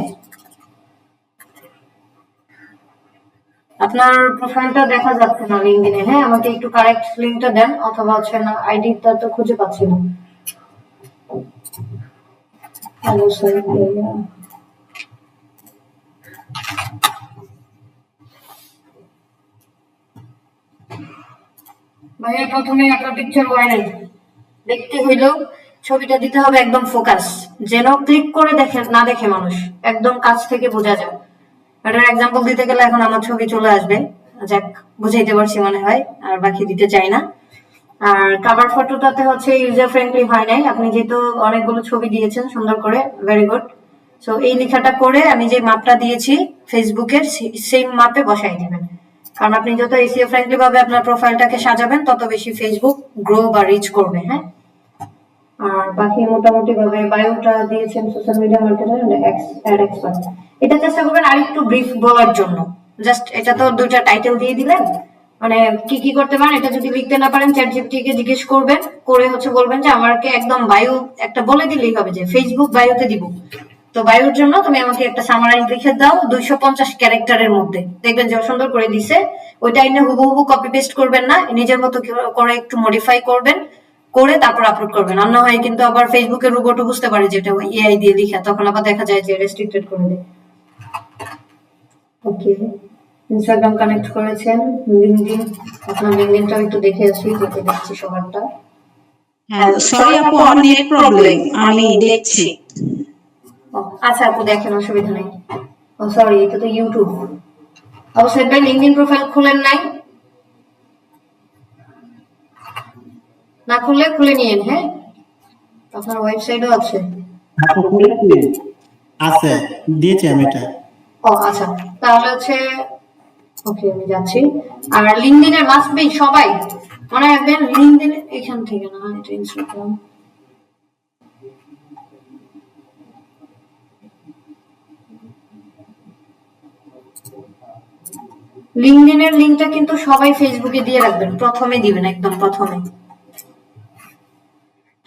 আপনার প্রোফাইলটা দেখা যাচ্ছে না লিঙ্কডিনে। হ্যাঁ, আমাকে একটু কারেক্ট লিঙ্কটা দেন, অথবা হচ্ছে না আইডিটা তো খুঁজে পাচ্ছি না। হ্যালো স্যার, ভাইয়া প্রথমে একটা পিকচার ওয়াইরাল দেখতে হইলেও ছবিটা দিতে হবে একদম ফোকাস, যেন ক্লিক করে দেখে না দেখে মানুষ, একদম কাছ থেকে বোঝা যায়। এটার এক্সাম্পল দিতে গেলে এখন আমার ছবি চলে আসবে, যাক বুঝাইতে পারছি মনে হয়, আর বাকি দিতে চাই না। আর কাভার ফটোটাতে হচ্ছে ইউজার ফ্রেন্ডলি হয় নাই, আপনি যেহেতু অনেকগুলো ছবি দিয়েছেন সুন্দর করে, ভেরি গুড। সো এই লেখাটা করে আমি যে মাপটা দিয়েছি ফেসবুকের সেম মাপে বসাই দিবেন, কারণ আপনি যত এসিও ফ্রেন্ডলি ভাবে আপনার প্রোফাইলটাকে সাজাবেন তত বেশি ফেসবুক গ্রো বা রিচ করবে। হ্যাঁ, আর বাকি মোটামুটি ভাবে বায়োটা দিয়েছেন social media marketer ad expert. এটা চেষ্টা করবেন আরেকটু ব্রিফ বলার জন্য, জাস্ট এটা তো দুইটা টাইটেল দিয়ে দিলেন, মানে কি কি করতে পারেন এটা যদি লিখতে না পারেন চ্যাট জিপিটি কে জিজ্ঞেস করবেন, করে হচ্ছে বলবেন যে আমাকে একদম বায়ো একটা বলে দিলেই হবে, যে ফেসবুক বায়োতে দিব, তো বায়োর জন্য তুমি আমাকে একটা সামারাইজ লিখে দাও 250 ক্যারেক্টারের মধ্যে, দেখবেন যে সুন্দর করে দিছে। ওইটা এনে হুবহু কপি পেস্ট করবেন না, নিজের মতো করে একটু মডিফাই করবেন, করে তারপর আপলোড করবেন। আর না হয় কিন্তু আবার ফেসবুকের রোবটও বুঝতে পারে যে এটা এআই দিয়ে লেখা, তখন আবার দেখা যায় যে রেস্ট্রিক্টেড করে দেয়। ওকে, ইনস্টাগ্রাম কানেক্ট করেছেন, লিঙ্কডিন, আপনার লিঙ্কডিনটাও একটু দেখে আসি, দেখে দেখছি সবারটা। হ্যাঁ সরি আপু, আমার নেট প্রবলেম, আমি দেখছি। ও আচ্ছা আপু দেখেন, অসুবিধা নেই। ও সরি, এটা তো ইউটিউব। অবশ্যই ভাই লিঙ্কডিন প্রোফাইল খুলেন নাই, না খুললে খুলে নিয়েন। হ্যাঁ, আপনার ওয়েবসাইটও আছে। আছে, দিয়েছি আমি এটা। ও আচ্ছা, তাহলে হচ্ছে ওকে আমি যাচ্ছি। আর লিঙ্কডিনের মাস্ট বি সবাই মনে রাখবেন, লিঙ্কডিন এখান থেকে না, এটা ইনস্টাগ্রাম। লিঙ্কডিনের লিঙ্কটা কিন্তু সবাই ফেসবুকে দিয়ে রাখবেন, প্রথমে দিবেন, একদম প্রথমে।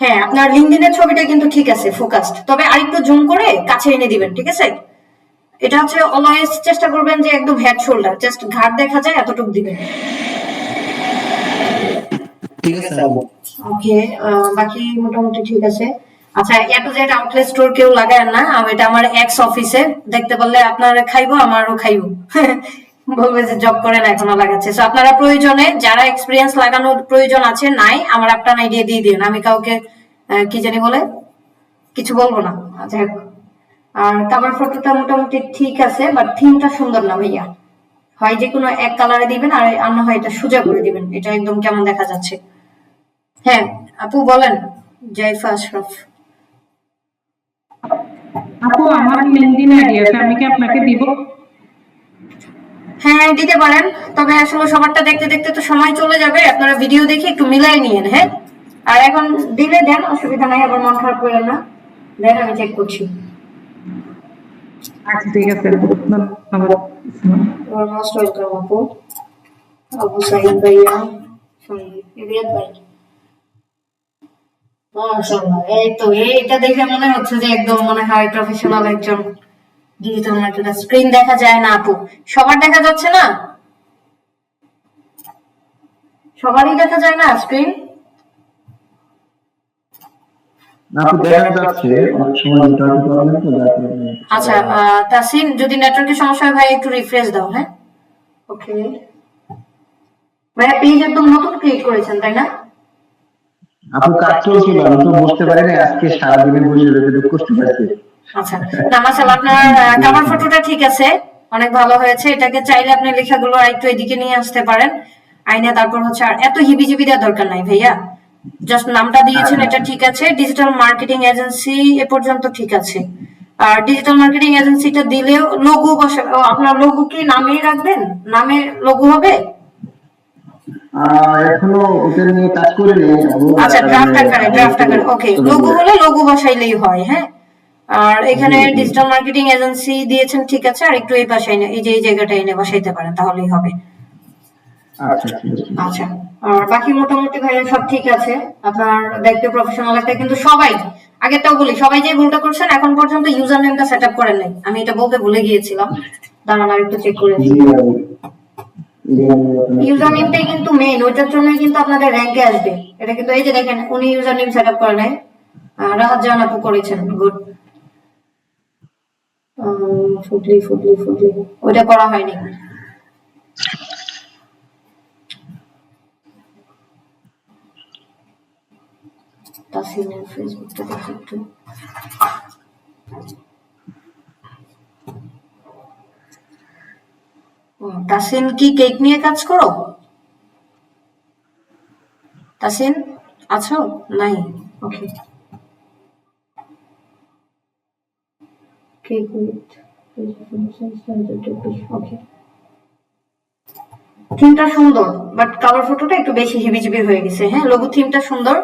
হ্যাঁ, আপনার লিঙ্কডিনের ছবিটা কিন্তু ঠিক আছে ফোকাসড, তবে আরেকটু জুম করে কাছে এনে দিবেন, ঠিক আছে? এটা হচ্ছে অলওয়েজ চেষ্টা করবেন যে একদম হেড শোল্ডার, জাস্ট ঘাট দেখা যায় এতটুকু দিবেন। ঠিক আছে আপু। ওকে, বাকি মোটামুটি ঠিক আছে। আচ্ছা, এত যে আউটলেট স্টোর কেউ লাগায় না, এটা আমার এক্স অফিসে, দেখতে পারলে আপনারা খাইবো আমারও খাইবো। বলবে যে জব করে না এখনো লাগাচ্ছে। সো আপনারা প্রয়োজনে যারা এক্সপিরিয়েন্স লাগানোর প্রয়োজন আছে নাই, আমার আপনার আইডিয়া দিয়ে দিন, আমি কাউকে কি জানি বলে কিছু বলবো না। আচ্ছা, আর কাভার ফটোটা মোটামুটি ঠিক আছে, বাট থিমটা সুন্দর না ভাইয়া, হয় যে কোনো এক কালারে দিবেন, আর না হয় এটা সোজা করে দিবেন, এটা একদম কেমন দেখা যাচ্ছে। হ্যাঁ আপু বলেন, জাইফা আশরাফ। আপু আমার লিঙ্কডিন আইডি আছে, আমি কি আপনাকে দিব? হ্যাঁ দিতে পারেন, তবে আসলে সবারটা দেখতে দেখতে তো সময় চলে যাবে, আপনারা ভিডিও দেখে একটু মিলাই নিয়েন। হ্যাঁ, আর এখন দিলে দেন, অসুবিধা নাই, আবার মন খারাপ করেন না, দেন আমি চেক করছি। আচ্ছা ঠিক আছে, ধন্যবাদ। মোস্ট ওয়েলকাম আপু। আবু সাইদ ভাইয়া, সরি রিয়াদ ভাই, মাশাআল্লাহ। এই তো এইটা দেখে মনে হচ্ছে যে একদম মনে হয় প্রফেশনাল একজন ডিজিটাল মার্কেটার। স্ক্রিন দেখা যায় না আপু, সবার দেখা যাচ্ছে না, সবারই দেখা যায় না স্ক্রিন। আপু দেখা যাচ্ছে, অনেক সময় নেটওয়ার্ক প্রবলেম তো যার কারণে। আচ্ছা তাসিন, যদি নেটওয়ার্কের সমস্যা হয় ভাই একটু রিফ্রেশ দাও। হ্যাঁ, ওকে ভাইয়া, পেজ একদম নতুন ক্রিয়েট করেছেন তাই না? আপু কাজ চলছিল, আমি তো বুঝতে পারি না, আজকে সারাদিনে বসে রয়েছে, দুঃখ করতে পারছি। আচ্ছা না, মাশাআল্লাহ, আপনার কভার ফটোটা ঠিক আছে, অনেক ভালো হয়েছে। এটাকে চাইলে আপনি লেখাগুলো একটু এদিকে নিয়ে আসতে পারেন আইনে। তারপর হচ্ছে আর এত হিবিজিবি দেওয়ার দরকার নাই ভাইয়া, জাস্ট নামটা দিয়েছেন এটা ঠিক আছে, ডিজিটাল মার্কেটিং এজেন্সি এ পর্যন্ত ঠিক আছে। আর ডিজিটাল মার্কেটিং এজেন্সিটা দিলেও লোগো বসে, আপনার লোগো কি নামেই রাখবেন, নামে লোগো হবে? এখনো ওটা নিয়ে কাজ করিনি আপু। আচ্ছা ড্রাফট আকারে ওকে, লোগো হলে লোগো বসাইলেই হয়। হ্যাঁ, আর এখানে ডিজিটাল মার্কেটিং এজেন্সি দিয়েছেন ঠিক আছে, আর একটু এই পাশে এনে, এই যে এই জায়গাটা এনে বসাইতে পারেন, তাহলেই হবে। আচ্ছা ঠিক আছে। আচ্ছা, আর বাকি মোটামুটি ভাইয়া সব ঠিক আছে, আপনার দেখতে প্রফেশনাল একটা। কিন্তু সবাই, আগেরটাও বলি, সবাই যে ভুলটা করছেন এখন পর্যন্ত ইউজার নেমটা সেট আপ করেন নাই, আমি এটা বলতে ভুলে গিয়েছিলাম, দাঁড়ান আর একটু চেক করেছি। ইউজার নেমটাই কিন্তু মেইন, ওইটার জন্যই কিন্তু আপনাদের র্যাঙ্কে আসবে। এটা কিন্তু এই যে দেখেন, উনি ইউজার নেম সেট আপ করে নাই, রাহাত জাহান আপু করেছেন, গুড। ফুটলি ফুটলি ফুটলি ওইটা করা হয়নি। তাসিনের ফেসবুকটা দেখি একটু। তাসিন কি কেক নিয়ে কাজ করো? তাসিন আছো? নাই, ওকে। কেক উইথ ওকে, থিমটা সুন্দর, বাট কভার ফটোটা একটু বেশি হিবিজিবি হয়ে গেছে। হ্যাঁ, লোগো থিমটা সুন্দর,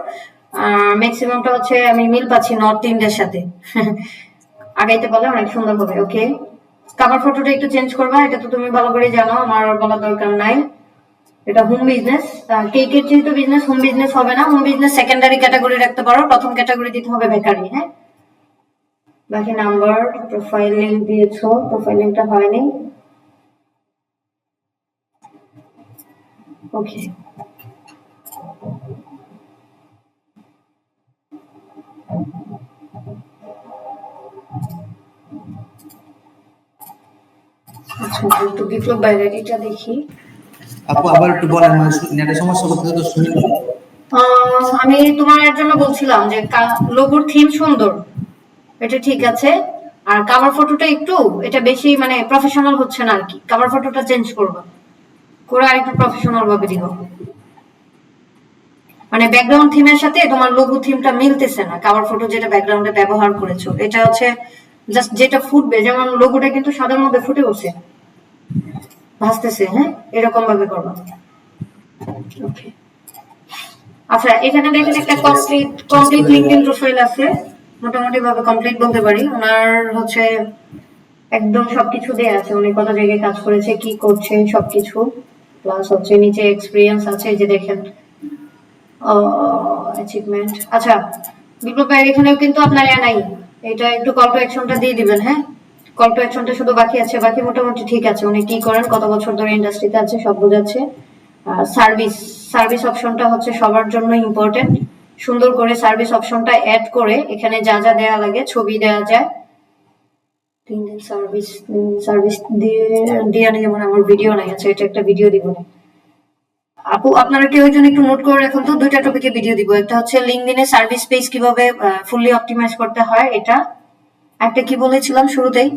ম্যাক্সিমামটা হচ্ছে আমি মিল পাচ্ছি নর্থ ইন্ডিয়ার সাথে। আগাইতে পারলে অনেক সুন্দর হবে। ওকে, কভার ফটোটা একটু চেঞ্জ করবা, এটা তো তুমি ভালো করে জানো, আমার বলার দরকার নাই। এটা হোম বিজনেস, কেকের যেহেতু বিজনেস, হোম বিজনেস হবে না। হোম বিজনেস সেকেন্ডারি ক্যাটাগরি রাখতে পারো, প্রথম ক্যাটাগরি দিতে হবে বেকারি। হ্যাঁ, বাকি নাম্বার, প্রোফাইল লিংক দিয়েছো, প্রোফাইল লিংকটা হয়নি। ওকে, আচ্ছা একটু বিপ্লব বাইরের এটা দেখি। আপু আবার একটু বলেন, মানে নেটের সমস্যা করতে তো শুনি না। আমি তোমার এর জন্য বলছিলাম যে লোগোর থিম সুন্দর, এটা ঠিক আছে, আর কভার ফটোটা একটু এটা বেশি মানে প্রফেশনাল হচ্ছে না আর কি। কভার ফটোটা চেঞ্জ করবা, করে আর একটু প্রফেশনাল ভাবে দিব, মানে ব্যাকগ্রাউন্ড থিমের সাথে তোমার লোগো থিমটা মিলতেছে না। কভার ফটো যেটা ব্যাকগ্রাউন্ডে ব্যবহার করেছো এটা হচ্ছে জাস্ট যেটা ফুটবে, যেমন লোগোটা কিন্তু সাদার মধ্যে ফুটে উঠছে, ভাসতেছে। হ্যাঁ, এরকম ভাবে করবা। ওকে, আচ্ছা এখানে দেখেন একটা কমপ্লিট লিংকডইন প্রোফাইল আছে, মোটামুটি ভাবে কমপ্লিট বলতে পারি। ওনার হচ্ছে একদম সবকিছু দেয়া আছে, উনি কত জায়গায় কাজ করেছে, কি করছে সবকিছু, প্লাস হচ্ছে নিচে এক্সপিরিয়েন্স আছে, এই যে দেখেন অ্যাচিভমেন্ট। আচ্ছা বিপ্লব ভাই, এখানেও কিন্তু আপনার নাই, এটা একটু কল টু অ্যাকশনটা দিয়ে দিবেন। হ্যাঁ, কল টু অ্যাকশনটা শুধু বাকি আছে, বাকি মোটামুটি ঠিক আছে। উনি কি করেন, কত বছর ধরে ইন্ডাস্ট্রিতে আছে, সব বোঝাচ্ছে। সার্ভিস অপশনটা হচ্ছে সবার জন্য ইম্পর্টেন্ট। সুন্দর করে সার্ভিস অপশনটা অ্যাড করে এখানে যা যা দেওয়া লাগে ছবি দেওয়া যায়। 3 দিন সার্ভিস দিয়ে নিয়ে মানে আমার ভিডিও নাই, আছে এটা একটা ভিডিও দিব না আপু, আপনারা কেউ একজন একটু নোট করে রাখুন তো, দুইটা টপিকে ভিডিও দিব। একটা হচ্ছে লিংকডইনে সার্ভিস পেজ কিভাবে ফুললি অপটিমাইজ করতে হয়, এটা একটা কি বলেছিলাম শুরুতেই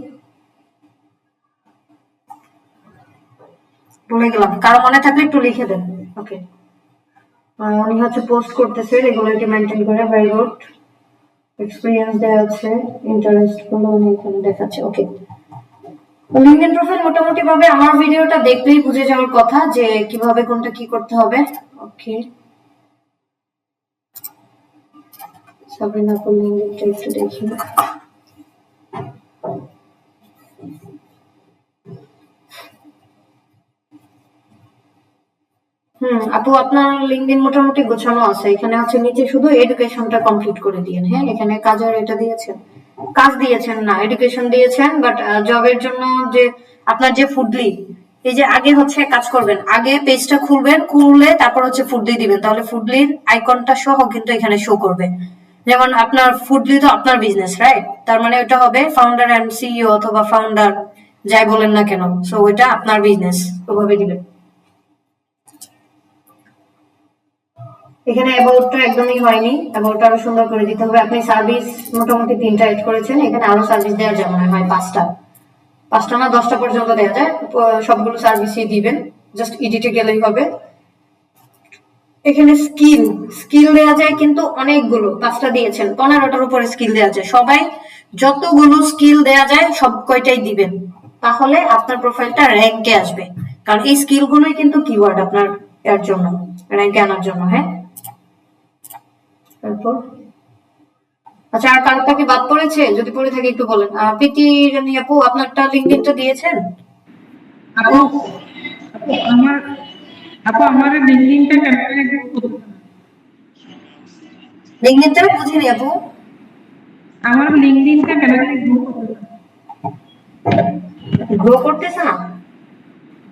ভুলে গেলাম, কারো মনে থাকলে একটু লিখে দেন। ওকে, উনি হচ্ছে পোস্ট করতেছে রেগুলারিটি মেনটেন করে, ভেরি গুড। এক্সপিরিয়েন্স দেওয়া আছে, ইন্টারেস্ট গুলো উনি এখানে দেখাচ্ছে। ওকে, লিঙ্কডইন প্রোফাইল মোটামুটি ভাবে আমার ভিডিওটা দেখলেই বুঝে যাওয়ার কথা যে কিভাবে কোনটা কি করতে হবে। ওকে, সাবিনা আপু লিঙ্কডইনটা একটু দেখি। আপু আপনার লিঙ্কডইন মোটামুটি গোছানো আছে। এখানে হচ্ছে নিচে শুধু এডুকেশনটা কমপ্লিট করে দিয়েন। হ্যাঁ, এখানে কাজের এটা দিয়েছেন, কাজ দিয়েছেন না, এডুকেশন দিয়েছেন, বাট জবের জন্য যে আপনার যে ফুডলি, এই যে আগে হচ্ছে কাজ করবেন, আগে পেজটা খুলবেন, খুললে তারপর হচ্ছে ফুডলি দিবেন, তাহলে ফুডলির আইকনটা সহ কিন্তু এখানে শো করবে। যেমন আপনার ফুডলি তো আপনার বিজনেস, রাইট? তার মানে ওটা হবে ফাউন্ডার এন্ড সিইও অথবা ফাউন্ডার যাই বলেন না কেন, সো ওইটা আপনার বিজনেস, ওভাবে দিবেন। এখানে অ্যাবাউটটা একদমই হয়নি, অ্যাবাউটটা আরো সুন্দর করে দিতে হবে। আপনি সার্ভিস মোটামুটি 3টা এড করেছেন, এখানে আরো সার্ভিস দেওয়া যায় মনে হয় 5টা না 10টা পর্যন্ত দেওয়া যায়। সবগুলো সার্ভিসই দিবেন, জাস্ট এডিটে গেলেই হবে। এখানে স্কিল দেওয়া যায় কিন্তু অনেকগুলো, 5টা দিয়েছেন, 15টার উপরে স্কিল দেওয়া যায়। সবাই যতগুলো স্কিল দেওয়া যায় সব কয়টাই দিবেন, তাহলে আপনার প্রোফাইলটা র্যাঙ্কে আসবে। কারণ এই স্কিল গুলোই কিন্তু কিওয়ার্ড আপনার এর জন্য, র্যাঙ্কে আনার জন্য। হ্যাঁ, তারপর আচ্ছা, আর কারোটা কি বাদ পড়েছে? যদি পড়ে থাকে একটু বলেন। প্রীতি রানী আপু আপনারটা লিঙ্কডইনটা দিয়েছেন? আপু আমার লিঙ্কডইনটা কেন লিঙ্কডইনটা বুঝিনি আপু। আমার লিঙ্কডইনটা কেন গ্রো করতেছে না?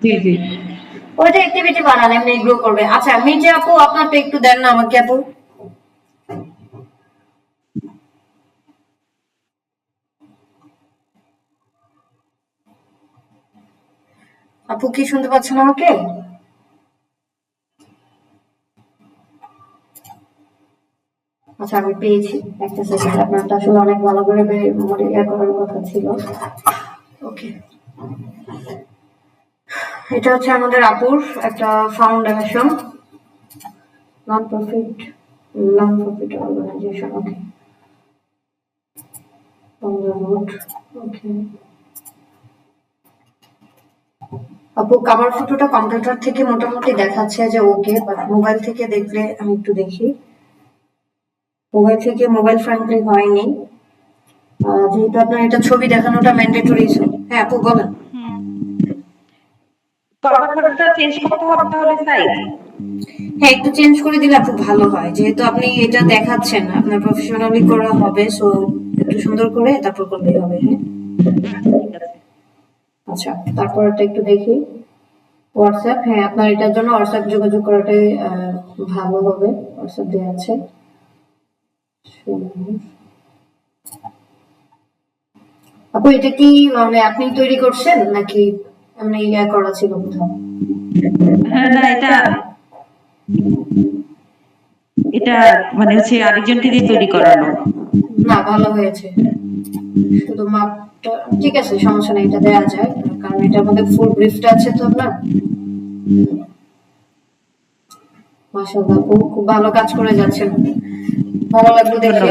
জি জি ওইটা অ্যাক্টিভিটি বাড়ান, এমনি গ্রো করবে। আচ্ছা মির্জা আপু আপনারটা একটু দেন না আমাকে আপু। আপু কি শুনতে পাচ্ছেন আমাকে? আচ্ছা আমি পেয়েছি, একটা সেকেন্ড। আপনারটা আসলে অনেক ভালো করে করার কথা ছিল। ওকে, এটা হচ্ছে আমাদের আপুর একটা ফাউন্ডেশন, নন প্রফিট অর্গানাইজেশন। ওকে, ওকে আপু কভার ফটোটা কম্পিউটার থেকে মোটামুটি দেখাচ্ছে যে ওকে, বাট মোবাইল থেকে দেখলে আমি একটু দেখি। মোবাইল থেকে মোবাইল ফ্রেন্ডলি হয়নি, যেহেতু আপনার এটা ছবি দেখানোটা ম্যান্ডেটরি। হ্যাঁ আপু বলেন। হ্যাঁ একটু চেঞ্জ করে দিলে আপু ভালো হয়, যেহেতু আপনি এটা দেখাচ্ছেন আপনার প্রফেশনালি করা হবে, সো একটু সুন্দর করে তারপর করলেই হবে। হ্যাঁ আচ্ছা, তারপর এটা একটু দেখি। হোয়াটসঅ্যাপ, হ্যাঁ আপনার এটার জন্য হোয়াটসঅ্যাপ যোগাযোগ করাটাই ভালো হবে। হোয়াটসঅ্যাপ দেওয়া আছে। আপু এটা কি মানে আপনি তৈরি করছেন নাকি এমনি ইয়া করা ছিল কোথাও? হ্যাঁ না, এটা মানে হচ্ছে আরেকজনকে দিয়ে তৈরি করানো। না ভালো হয়েছে, শুধু মাপটা ঠিক আছে, সমস্যা নেই, এটা দেওয়া যায়। কারণ এটার মধ্যে ফুল ব্রিফটা আছে তো আপনার। মাশাআল্লাহ আপু খুব ভালো কাজ করে যাচ্ছেন, ভালো লাগলো দেখে।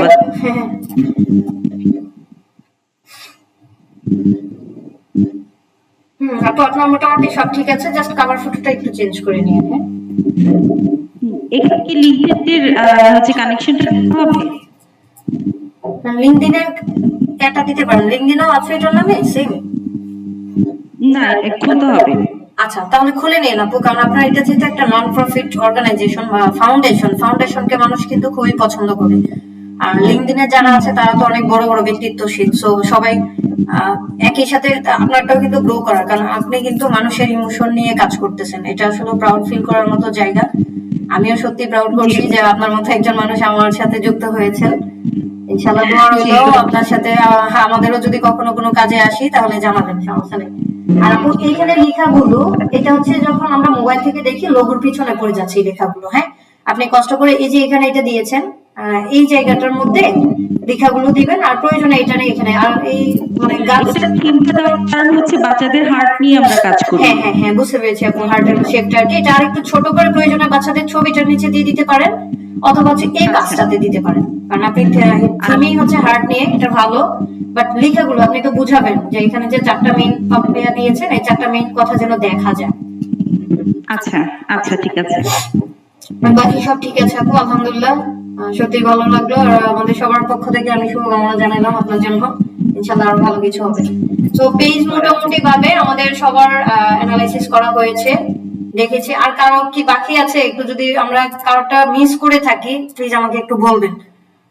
আপু আপনার মোটামুটি সব ঠিক আছে, জাস্ট কভার ফটোটা একটু চেঞ্জ করে নিয়ে। হ্যাঁ এখানে কি লিঙ্কডইনের হচ্ছে কানেকশনটা দিতে হবে? লিঙ্কডইনের এটা দিতে পারেন, লিঙ্কডইনও আছে এটার নামে সেম। না, খুলতে হবে। আচ্ছা তাহলে খুলে নিন আপু, কারণ আপনার এটা যেহেতু একটা নন প্রফিট অর্গানাইজেশন বা ফাউন্ডেশনকে মানুষ কিন্তু খুবই পছন্দ করে। আর লিঙ্কডইনে যারা আছে তারা তো অনেক বড় বড় ব্যক্তিত্বশীল, সো সবাই একই সাথে আপনারটাও কিন্তু গ্রো করার, কারণ আপনি কিন্তু মানুষের ইমোশন নিয়ে কাজ করতেছেন। এটা আসলে প্রাউড ফিল করার মতো জায়গা। আমিও সত্যি প্রাউড করছি যে আপনার মতো একজন মানুষ আমার সাথে যুক্ত হয়েছেন। ইনশাআল্লাহ দোয়া রইল আপনার সাথে। আমাদেরও যদি কখনো কোনো কাজে আসি তাহলে জানাবেন, সমস্যা নেই। আর আপু এইখানে লেখাগুলো, এটা হচ্ছে যখন আমরা মোবাইল থেকে দেখি লোগোর পিছনে পড়ে যাচ্ছে এই লেখাগুলো। হ্যাঁ আপনি কষ্ট করে এই যে এখানে এটা দিয়েছেন, এই জায়গাটার মধ্যে লেখাগুলো দিবেন, আর প্রয়োজনে এটা এখানে। আর এই মানে গাছটা থিমটা দেওয়ার কারণ হচ্ছে বাচ্চাদের হার্ট নিয়ে আমরা কাজ করি। হ্যাঁ বুঝতে পেরেছি আপু, হার্টের শেপটা আর কি। এটা আর একটু ছোট করে প্রয়োজনে বাচ্চাদের ছবিটার নিচে দিয়ে দিতে পারেন, অথবা হচ্ছে এই কাজটাতে দিতে পারেন। কারণ আপনি থিমই হচ্ছে হার্ট নিয়ে, এটা ভালো, বাট লেখাগুলো আপনি একটু বুঝাবেন যে এখানে যে 4টা মেইন পাপিয়া দিয়েছেন এই 4টা মেইন কথা যেন দেখা যায়। আচ্ছা আচ্ছা ঠিক আছে। আর বাকি সব ঠিক আছে আপু, আলহামদুলিল্লাহ। সত্যি ভালো লাগলো, আর আমাদের সবার পক্ষ থেকে আমি শুভকামনা জানালাম আপনার জন্য, ইনশাআল্লাহ আরো ভালো কিছু হবে। তো পেজ মোটামুটি ভাবে আমাদের সবার অ্যানালাইসিস করা হয়েছে, দেখেছি। আর কারো কি বাকি আছে একটু, যদি আমরা কারোটা মিস করে থাকি প্লিজ আমাকে একটু বলবেন,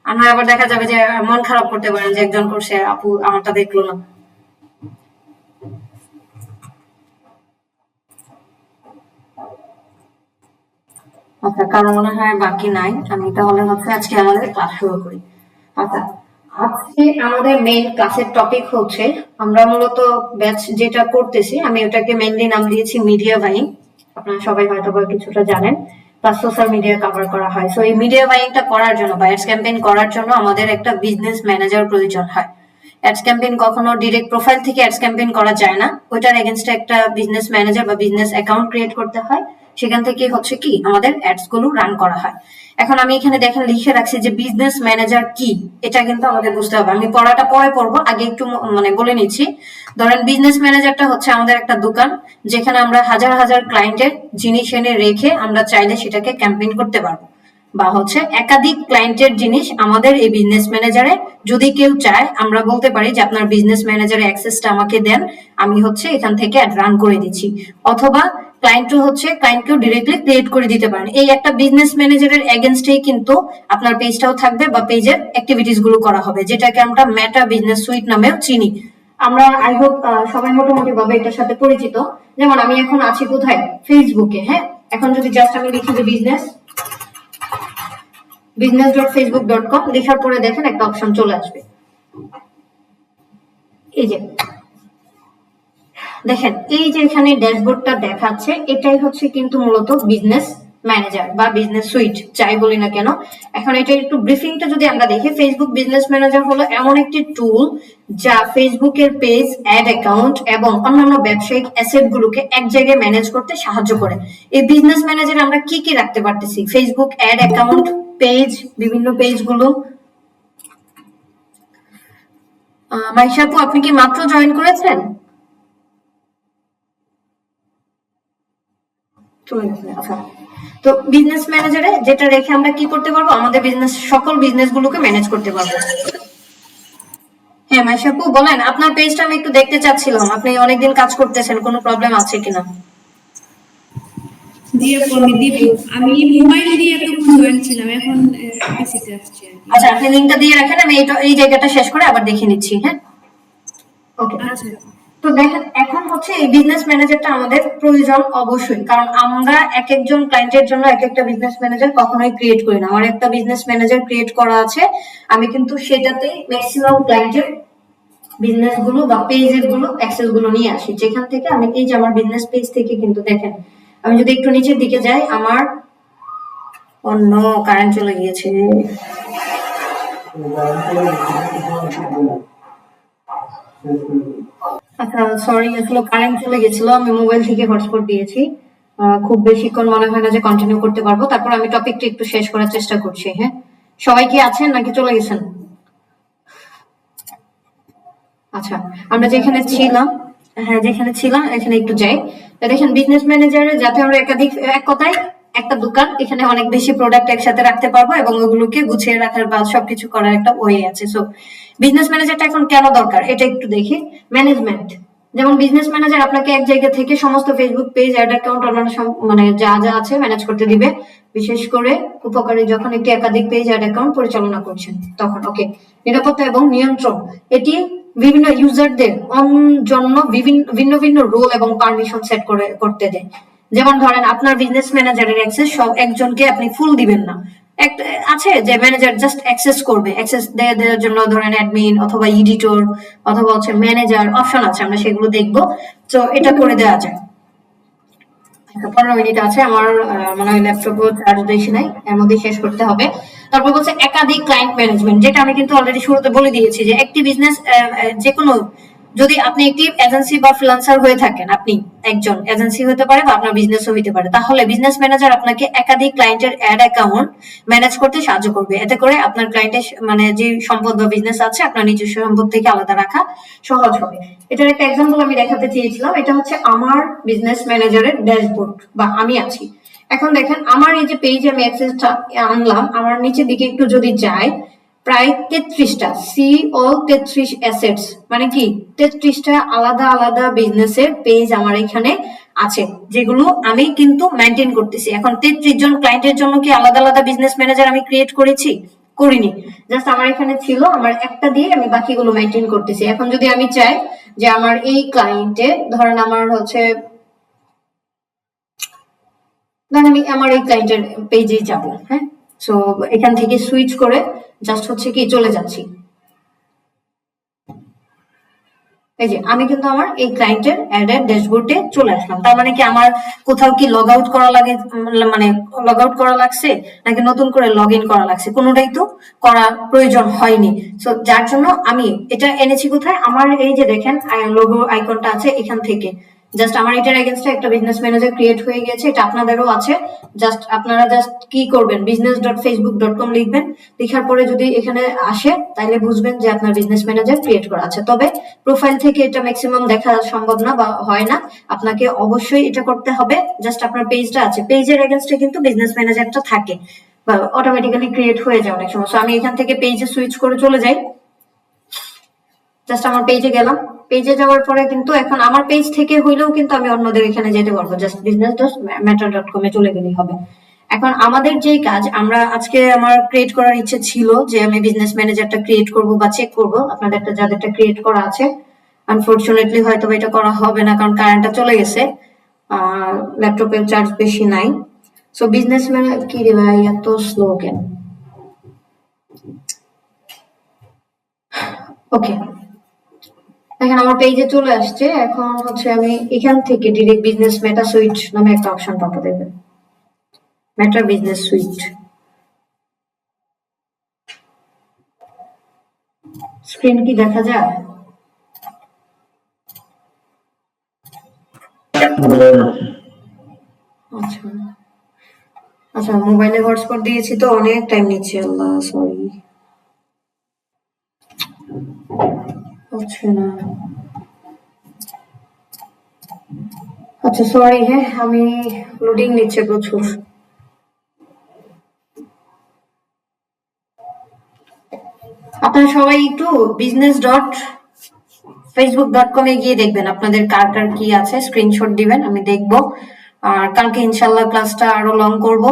আমরা আবার দেখা যাবে যে মন খারাপ করতে পারেন যে একজন করছে আপু আমারটা দেখলো না। আচ্ছা, কারো মনে হয় বাকি নাই, আমি তাহলে হচ্ছে আজকে আমাদের ক্লাস শুরু করি। আচ্ছা, আজকে আমাদের মেইন ক্লাসের টপিক হচ্ছে, আমরা মূলত ব্যাচ যেটা করতেছি আমি ওটাকে মেইনলি নাম দিয়েছি মিডিয়া বাইং। আপনারা সবাই হয়তো বা কিছুটা জানেন, প্লাস সোশ্যাল মিডিয়া কভার করা হয়। সো এই মিডিয়া বাইংটা করার জন্য বা অ্যাডস ক্যাম্পেইন করার জন্য আমাদের একটা বিজনেস ম্যানেজার প্রয়োজন হয়। অ্যাডস ক্যাম্পেইন কখনো ডিরেক্ট প্রোফাইল থেকে অ্যাডস ক্যাম্পেইন করা যায় না, ওইটার এগেইনস্টে একটা বিজনেস ম্যানেজার বা বিজনেস অ্যাকাউন্ট ক্রিয়েট করতে হয়, সেখান থেকে হচ্ছে কি আমাদের অ্যাডস গুলো রান করা হয়। এখন আমি এখানে দেখেন লিখে রাখছি যে বিজনেস ম্যানেজার কি, এটা কিন্তু আমাদের বুঝতে হবে। আমি পড়াটা পরে পড়বো, আগে একটু মানে বলে নিচ্ছি। ধরেন বিজনেস ম্যানেজারটা হচ্ছে আমাদের একটা দোকান, যেখানে আমরা হাজার হাজার ক্লায়েন্টের জিনিস এনে রেখে আমরা চাইলে সেটাকে ক্যাম্পেইন করতে পারবো, বা হচ্ছে একাধিক ক্লায়েন্টের জিনিস আমাদের এই বিজনেস ম্যানেজারে যদি কেউ চায় আমরা বলতে পারি যে আপনার বিজনেস ম্যানেজারের অ্যাক্সেসটা আমাকে দেন, আমি হচ্ছে এখান থেকে অ্যাড রান করে দিচ্ছি। অথবা ক্লায়েন্টকেও ডিরেক্টলি ক্রিয়েট করে দিতে পারেন। এই একটা বিজনেস ম্যানেজারের এগেইনস্টেই কিন্তু আপনার পেজটাও থাকবে বা পেজের অ্যাক্টিভিটিস গুলো করা হবে, যেটাকে আমরা মেটা বিজনেস সুইট নামেও চিনি। আমরা আই হোপ সবাই মোটামুটি ভাবে এটার সাথে পরিচিত। যেমন আমি এখন আছি কোথায়, ফেসবুকে। হ্যাঁ, এখন যদি জাস্ট আমি লিখি যে business.facebook.com লেখার পরে দেখেন একটা অপশন চলে আসবে, এই যে দেখেন, এই যে এখানে ড্যাশবোর্ডটা দেখাচ্ছে, এটাই হচ্ছে কিন্তু মূলত বিজনেস ম্যানেজার বা বিজনেস সুইট যাই বলি না কেন। এখন এটা একটু ব্রিফিংটা যদি আমরা দেখি, ফেসবুক বিজনেস ম্যানেজার হলো এমন একটি টুল যা ফেসবুকের পেজ, অ্যাড অ্যাকাউন্ট এবং অন্যান্য ব্যবসায়িক অ্যাসেট গুলোকে এক জায়গায় ম্যানেজ করতে সাহায্য করে। এই বিজনেস ম্যানেজারে আমরা কি কি রাখতে পারতেছি, ফেসবুক অ্যাড অ্যাকাউন্ট, পেজ, বিভিন্ন পেজ গুলো। মাইশা আপু আপনি কি মাত্র জয়েন করেছেন? আচ্ছা, তো বিজনেস ম্যানেজারে যেটা রেখে আমরা কি করতে পারবো, আমাদের বিজনেস সকল বিজনেস গুলোকে ম্যানেজ করতে পারবো। হ্যাঁ মাইশা আপু বলেন, আপনার পেজটা আমি একটু দেখতে চাচ্ছিলাম, আপনি অনেকদিন কাজ করতেছেন, কোনো প্রবলেম আছে কিনা? জি আপু আমি দিব, আমি মোবাইল দিয়ে এতক্ষণ জয়েন ছিলাম, এখন পিসিতে আসছি আর কি। আচ্ছা, আপনি লিংকটা দিয়ে রাখেন, আমি এই জায়গাটা শেষ করে আবার দেখে নিচ্ছি। হ্যাঁ, ওকে। আচ্ছা তো দেখেন, এখন হচ্ছে এই বিজনেস ম্যানেজারটা আমাদের প্রয়োজন অবশ্যই, কারণ আমরা এক একজন ক্লায়েন্টের জন্য এক একটা বিজনেস ম্যানেজার কখনোই ক্রিয়েট করি না। আমার একটা বিজনেস ম্যানেজার ক্রিয়েট করা আছে, আমি কিন্তু সেটাতে ম্যাক্সিমাম ক্লায়েন্টের বিজনেস গুলো বা পেজের গুলো অ্যাক্সেস গুলো নিয়ে আসি, যেখান থেকে আমি এই যে আমার বিজনেস পেজ থেকে কিন্তু দেখেন, আমি যদি একটু নিচের দিকে যাই, আমার অন্য কারেন্ট চলে গিয়েছে। আচ্ছা সরি, আসলে কারেন্ট চলে গেছিল, আমি মোবাইল থেকে হটস্পট দিয়েছি। খুব বেশিক্ষণ মনে হয় না যে কন্টিনিউ করতে পারবো, তারপর আমি টপিকটা একটু শেষ করার চেষ্টা করছি। হ্যাঁ, সবাই কি আছেন নাকি চলে গেছেন? আচ্ছা, আমরা যেখানে ছিলাম, হ্যাঁ যেখানে ছিলাম এখানে একটু যাই। দেখেন বিজনেস ম্যানেজারে যাতে আমরা একাধিক, এক কথায় একটা দোকান, এখানে অনেক বেশি প্রোডাক্ট একসাথে রাখতে পারবো এবং ওগুলোকে গুছিয়ে রাখার বা সবকিছু করার একটা ওয়ে আছে। সো বিজনেস ম্যানেজারটা এখন কেন দরকার এটা একটু দেখি। ম্যানেজমেন্ট, যেমন বিজনেস ম্যানেজার আপনাকে এক জায়গা থেকে সমস্ত ফেসবুক পেজ, অ্যাড অ্যাকাউন্ট, অন্যান্য মানে যা যা আছে ম্যানেজ করতে দিবে। বিশেষ করে উপকারী যখন একটি একাধিক পেজ, অ্যাড অ্যাকাউন্ট পরিচালনা করছেন তখন। ওকে, নিরাপত্তা এবং নিয়ন্ত্রণ, এটি বিভিন্ন ইউজারদের জন্য ভিন্ন ভিন্ন রোল এবং পারমিশন সেট করতে দেয়। যেমন ধরেন আপনার বিজনেস ম্যানেজারের অ্যাক্সেস সব একজনকে আপনি ফুল দিবেন না, একটা আছে যে ম্যানেজার জাস্ট অ্যাক্সেস করবে, অ্যাক্সেস দেওয়ার জন্য ধরেন অ্যাডমিন অথবা এডিটর অথবা হচ্ছে ম্যানেজার অপশন আছে, আমরা সেগুলো দেখবো। তো এটা করে দেওয়া যায়। 15 মিনিট আছে আমার, মনে হয় ল্যাপটপও চার্জ বেশি নাই, এর মধ্যে শেষ করতে হবে। তারপর বলছে একাধিক ক্লায়েন্ট ম্যানেজমেন্ট, যেটা আমি কিন্তু অলরেডি শুরুতে বলে দিয়েছি যে একটি বিজনেস যে কোনো যদি আপনি একটি এজেন্সি বা ফ্রিল্যান্সার হয়ে থাকেন, আপনি একজন এজেন্সি হতে পারে বা আপনার বিজনেসও হতে পারে, তাহলে বিজনেস ম্যানেজার আপনাকে একাধিক ক্লায়েন্টের অ্যাড অ্যাকাউন্ট ম্যানেজ করতে সাহায্য করবে। এতে করে আপনার ক্লায়েন্টের মানে যে সম্পদ বা বিজনেস আছে আপনার নিজস্ব সম্পদ থেকে আলাদা রাখা সহজ হবে। এটার একটা এক্সাম্পল আমি দেখাতে চেয়েছিলাম। এটা হচ্ছে আমার বিজনেস ম্যানেজারের ড্যাশবোর্ড বা আমি আছি। এখন দেখেন আমার এই যে পেজে আমি অ্যাক্সেসটা আনলাম, আমার নিচের দিকে একটু যদি যাই, প্রায় 33টা C all 33 অ্যাসেটস, মানে কি 33টা আলাদা আলাদা বিজনেসের পেজ আমার এখানে আছে, যেগুলো আমি কিন্তু মেনটেন করতেছি। এখন 33 জন ক্লায়েন্টের জন্য কি আলাদা আলাদা বিজনেস ম্যানেজার আমি ক্রিয়েট করেছি? করিনি। জাস্ট আমার এখানে ছিল, আমার একটা দিয়ে আমি বাকিগুলো মেনটেন করতেছি। এখন যদি আমি চাই যে আমার এই ক্লায়েন্টে ধরেন আমার হচ্ছে, ধরেন আমি আমার এই ক্লায়েন্টের পেজে যাব, হ্যাঁ, সো এখান থেকে সুইচ করে জাস্ট হচ্ছে কি চলে যাচ্ছি। এই যে আমি কিন্তু আমার এই ক্লায়েন্টের অ্যাডের ড্যাশবোর্ডে চলে আসলাম। তার মানে কি আমার কোথাও কি লগ আউট করা লাগে, মানে লগ আউট করা লাগছে নাকি নতুন করে লগ ইন করা লাগছে? কোনোটাই তো করা প্রয়োজন হয়নি। সো যার জন্য আমি এটা এনেছি কোথায়, আমার এই যে দেখেন লোগো আইকনটা আছে এখান থেকে। জাস্ট আমার এটার এগেইনস্টে একটা বিজনেস ম্যানেজার ক্রিয়েট হয়ে গেছে, এটা আপনাদেরও আছে। জাস্ট আপনারা জাস্ট কি করবেন, business.facebook.com লিখবেন, লেখার পরে যদি এখানে আসে তাহলে বুঝবেন যে আপনার বিজনেস ম্যানেজার ক্রিয়েট করা আছে। তবে প্রোফাইল থেকে এটা ম্যাক্সিমাম দেখা সম্ভব না বা হয় না, আপনাকে অবশ্যই এটা করতে হবে। জাস্ট আপনার পেজটা আছে, পেজের এগেইনস্টে কিন্তু বিজনেস ম্যানেজারটা থাকে বা অটোমেটিক্যালি ক্রিয়েট হয়ে যায় অনেক সময়। সো আমি এখান থেকে পেজে সুইচ করে চলে যাই। জাস্ট আমার পেজে গেলাম, পেজে যাওয়ার পরে কিন্তু এখন আমার পেজ থেকে হইলেও কিন্তু আমি অন্যদের এখানে যেতে পারবো, জাস্ট business.matter.com এ চলে গেলেই হবে। এখন আমাদের যেই কাজ, আমরা আজকে আমার ক্রিয়েট করার ইচ্ছে ছিল যে আমি বিজনেস ম্যানেজারটা ক্রিয়েট করব বা চেক করব আপনাদেরটা যাদেরটা ক্রিয়েট করা আছে। আনফরচুনেটলি হয়তো এটা করা হবে না, কারণ কারেন্টটা চলে গেছে, ল্যাপটপের চার্জ বেশি নাই। সো বিজনেস ম্যানেজার কি রে ভাই এত স্লো কেন? ওকে, দেখেন আমার পেজে চলে আসছে। এখন হচ্ছে আমি এখান থেকে ডিরেক্ট বিজনেস মেটা সুইট নামে একটা অপশন পাবো, দেখবেন মেটা বিজনেস সুইট। স্ক্রিন কি দেখা যায়? আচ্ছা আচ্ছা, মোবাইলে হটস্পট দিয়েছি তো অনেক টাইম নিচ্ছে, আল্লাহ সরি। হচ্ছে না, আচ্ছা সরি, হ্যাঁ আমি লোডিং নিচ্ছে প্রচুর। আপনারা সবাই একটু business.facebook.com এ গিয়ে দেখবেন আপনাদের কার কার কি আছে, স্ক্রিনশট দিবেন, আমি দেখবো। আর কালকে ইনশাল্লাহ ক্লাসটা আরো লং করব,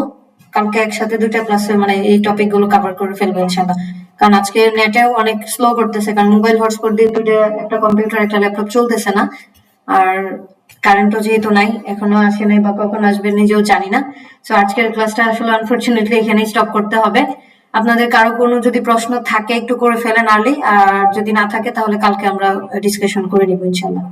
কালকে একসাথে দুটা ক্লাসে মানে এই টপিক গুলো কভার করে ফেলবো ইনশাল্লাহ। কারণ আজকে নেটেও অনেক স্লো করতেছে, কারণ মোবাইল হটস্পট দিয়ে দুটো, একটা কম্পিউটার একটা ল্যাপটপ চলতেছে না। আর কারেন্টও যেহেতু নাই, এখনো আসে নাই বা কখন আসবে নিজেও জানি না। তো আজকের ক্লাসটা আসলে আনফরচুনেটলি এখানেই স্টপ করতে হবে। আপনাদের কারো কোনো যদি প্রশ্ন থাকে একটু করে ফেলেন আর্লি, আর যদি না থাকে তাহলে কালকে আমরা ডিসকাশন করে নিব ইনশাল্লাহ।